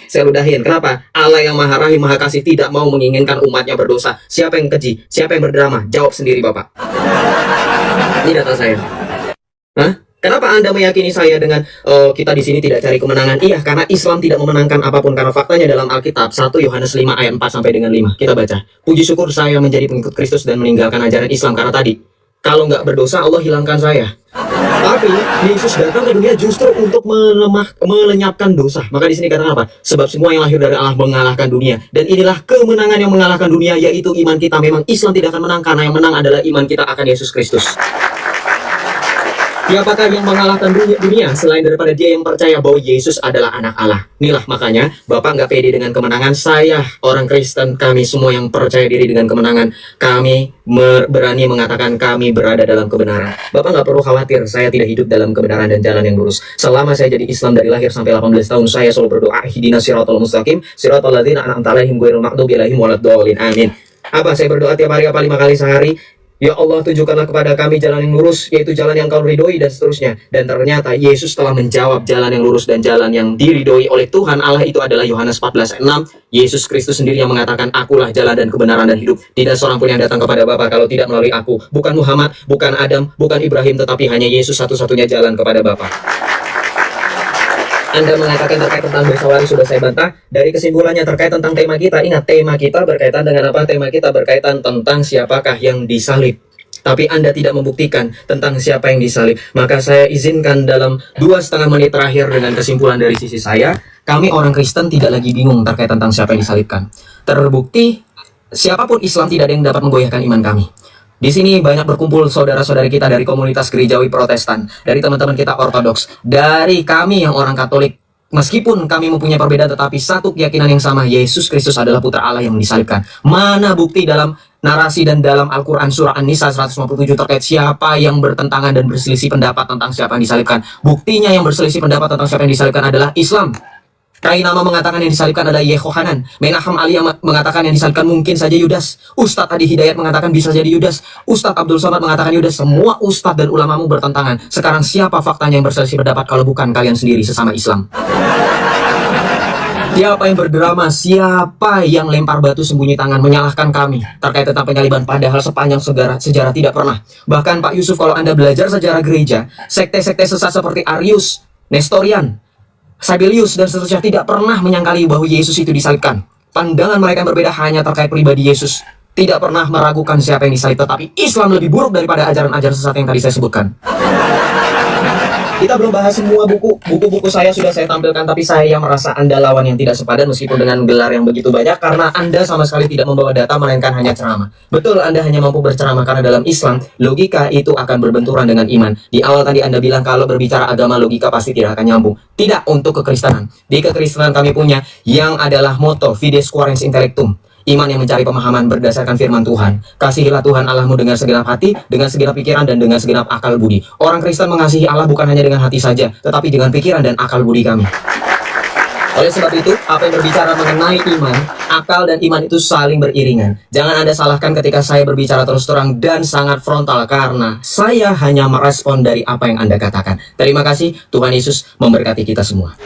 Saya ludahin. Kenapa? Allah yang maha rahim, maha kasih tidak mau menginginkan umatnya berdosa. Siapa yang keji? Siapa yang berdrama? Jawab sendiri, Bapak. Ini data saya. Hah? Kenapa Anda meyakini saya dengan kita di sini tidak cari kemenangan? Iya, karena Islam tidak memenangkan apapun. Karena faktanya dalam Alkitab 1 Yohanes 5 ayat 4 sampai dengan 5. Kita baca. Puji syukur saya menjadi pengikut Kristus dan meninggalkan ajaran Islam. Karena tadi, kalau nggak berdosa Allah hilangkan saya. Tapi Yesus datang ke dunia justru untuk melenyapkan dosa. Maka di sini katakan apa? Sebab semua yang lahir dari Allah mengalahkan dunia. Dan inilah kemenangan yang mengalahkan dunia, yaitu iman kita. Memang Islam tidak akan menang karena yang menang adalah iman kita akan Yesus Kristus. Siapakah yang mengalahkan dunia selain daripada dia yang percaya bahwa Yesus adalah anak Allah? Inilah makanya Bapak nggak pede dengan kemenangan. Saya, orang Kristen, kami semua yang percaya diri dengan kemenangan, kami berani mengatakan kami berada dalam kebenaran. Bapak nggak perlu khawatir, saya tidak hidup dalam kebenaran dan jalan yang lurus. Selama saya jadi Islam dari lahir sampai 18 tahun, saya selalu berdoa, ihdinas siratal mustaqim, siratal ladzina an'amta 'alaihim ghairil maghdubi 'alaihim waladdallin. Amin. Apa saya berdoa tiap hari, apa 5 kali sehari? Ya Allah, tunjukkanlah kepada kami jalan yang lurus, yaitu jalan yang kau ridhoi, dan seterusnya. Dan ternyata Yesus telah menjawab jalan yang lurus dan jalan yang diridhoi oleh Tuhan Allah itu adalah Yohanes 14 ayat 6. Yesus Kristus sendiri yang mengatakan, akulah jalan dan kebenaran dan hidup. Tidak seorang pun yang datang kepada Bapa kalau tidak melalui aku. Bukan Muhammad, bukan Adam, bukan Ibrahim, tetapi hanya Yesus satu-satunya jalan kepada Bapa. Anda mengatakan terkait tentang bersawari sudah saya bantah. Dari kesimpulannya terkait tentang tema kita, ingat tema kita berkaitan dengan apa? Tema kita berkaitan tentang siapakah yang disalib. Tapi Anda tidak membuktikan tentang siapa yang disalib. Maka saya izinkan dalam 2,5 menit terakhir dengan kesimpulan dari sisi saya, kami orang Kristen tidak lagi bingung terkait tentang siapa yang disalibkan. Terbukti, siapapun Islam tidak ada yang dapat menggoyahkan iman kami. Di sini banyak berkumpul saudara-saudari kita dari komunitas gerejawi Protestan, dari teman-teman kita Ortodoks, dari kami yang orang Katolik. Meskipun kami mempunyai perbedaan, tetapi satu keyakinan yang sama, Yesus Kristus adalah putra Allah yang disalibkan. Mana bukti dalam narasi dan dalam Al-Quran surah An-Nisa 157 terkait siapa yang bertentangan dan berselisih pendapat tentang siapa yang disalibkan? Buktinya yang berselisih pendapat tentang siapa yang disalibkan adalah Islam. Kainama mengatakan yang disalibkan adalah Yehohanan. Menachem Ali mengatakan yang disalibkan mungkin saja Yudas. Ustadz Adi Hidayat mengatakan bisa jadi Yudas. Ustadz Abdul Somad mengatakan Yudas. Semua ustadz dan ulamamu bertentangan. Sekarang siapa faktanya yang berselisih pendapat kalau bukan kalian sendiri sesama Islam? Siapa yang berdrama? Siapa yang lempar batu sembunyi tangan menyalahkan kami terkait tentang penyaliban, padahal sepanjang sejarah tidak pernah. Bahkan Pak Yusuf, kalau Anda belajar sejarah gereja, sekte-sekte sesat seperti Arius, Nestorian, Sabellius dan seterusnya tidak pernah menyangkali bahwa Yesus itu disalibkan. Pandangan mereka yang berbeda hanya terkait pribadi Yesus. Tidak pernah meragukan siapa yang disalib. Tetapi Islam lebih buruk daripada ajaran-ajaran sesat yang tadi saya sebutkan. Kita belum bahas semua buku-buku saya sudah saya tampilkan, tapi saya merasa Anda lawan yang tidak sepadan meskipun dengan gelar yang begitu banyak, karena Anda sama sekali tidak membawa data melainkan hanya ceramah. Betul, Anda hanya mampu berceramah karena dalam Islam logika itu akan berbenturan dengan iman. Di awal tadi Anda bilang kalau berbicara agama logika pasti tidak akan nyambung. Tidak untuk kekristenan. Di kekristenan kami punya yang adalah motto Fides Quaerens Intellectum. Iman yang mencari pemahaman berdasarkan firman Tuhan. Kasihilah Tuhan Allahmu dengan segenap hati, dengan segenap pikiran, dan dengan segenap akal budi. Orang Kristen mengasihi Allah bukan hanya dengan hati saja, tetapi dengan pikiran dan akal budi kami. Oleh sebab itu, apa yang berbicara mengenai iman, akal dan iman itu saling beriringan. Jangan Anda salahkan ketika saya berbicara terus terang dan sangat frontal, karena saya hanya merespon dari apa yang Anda katakan. Terima kasih, Tuhan Yesus memberkati kita semua.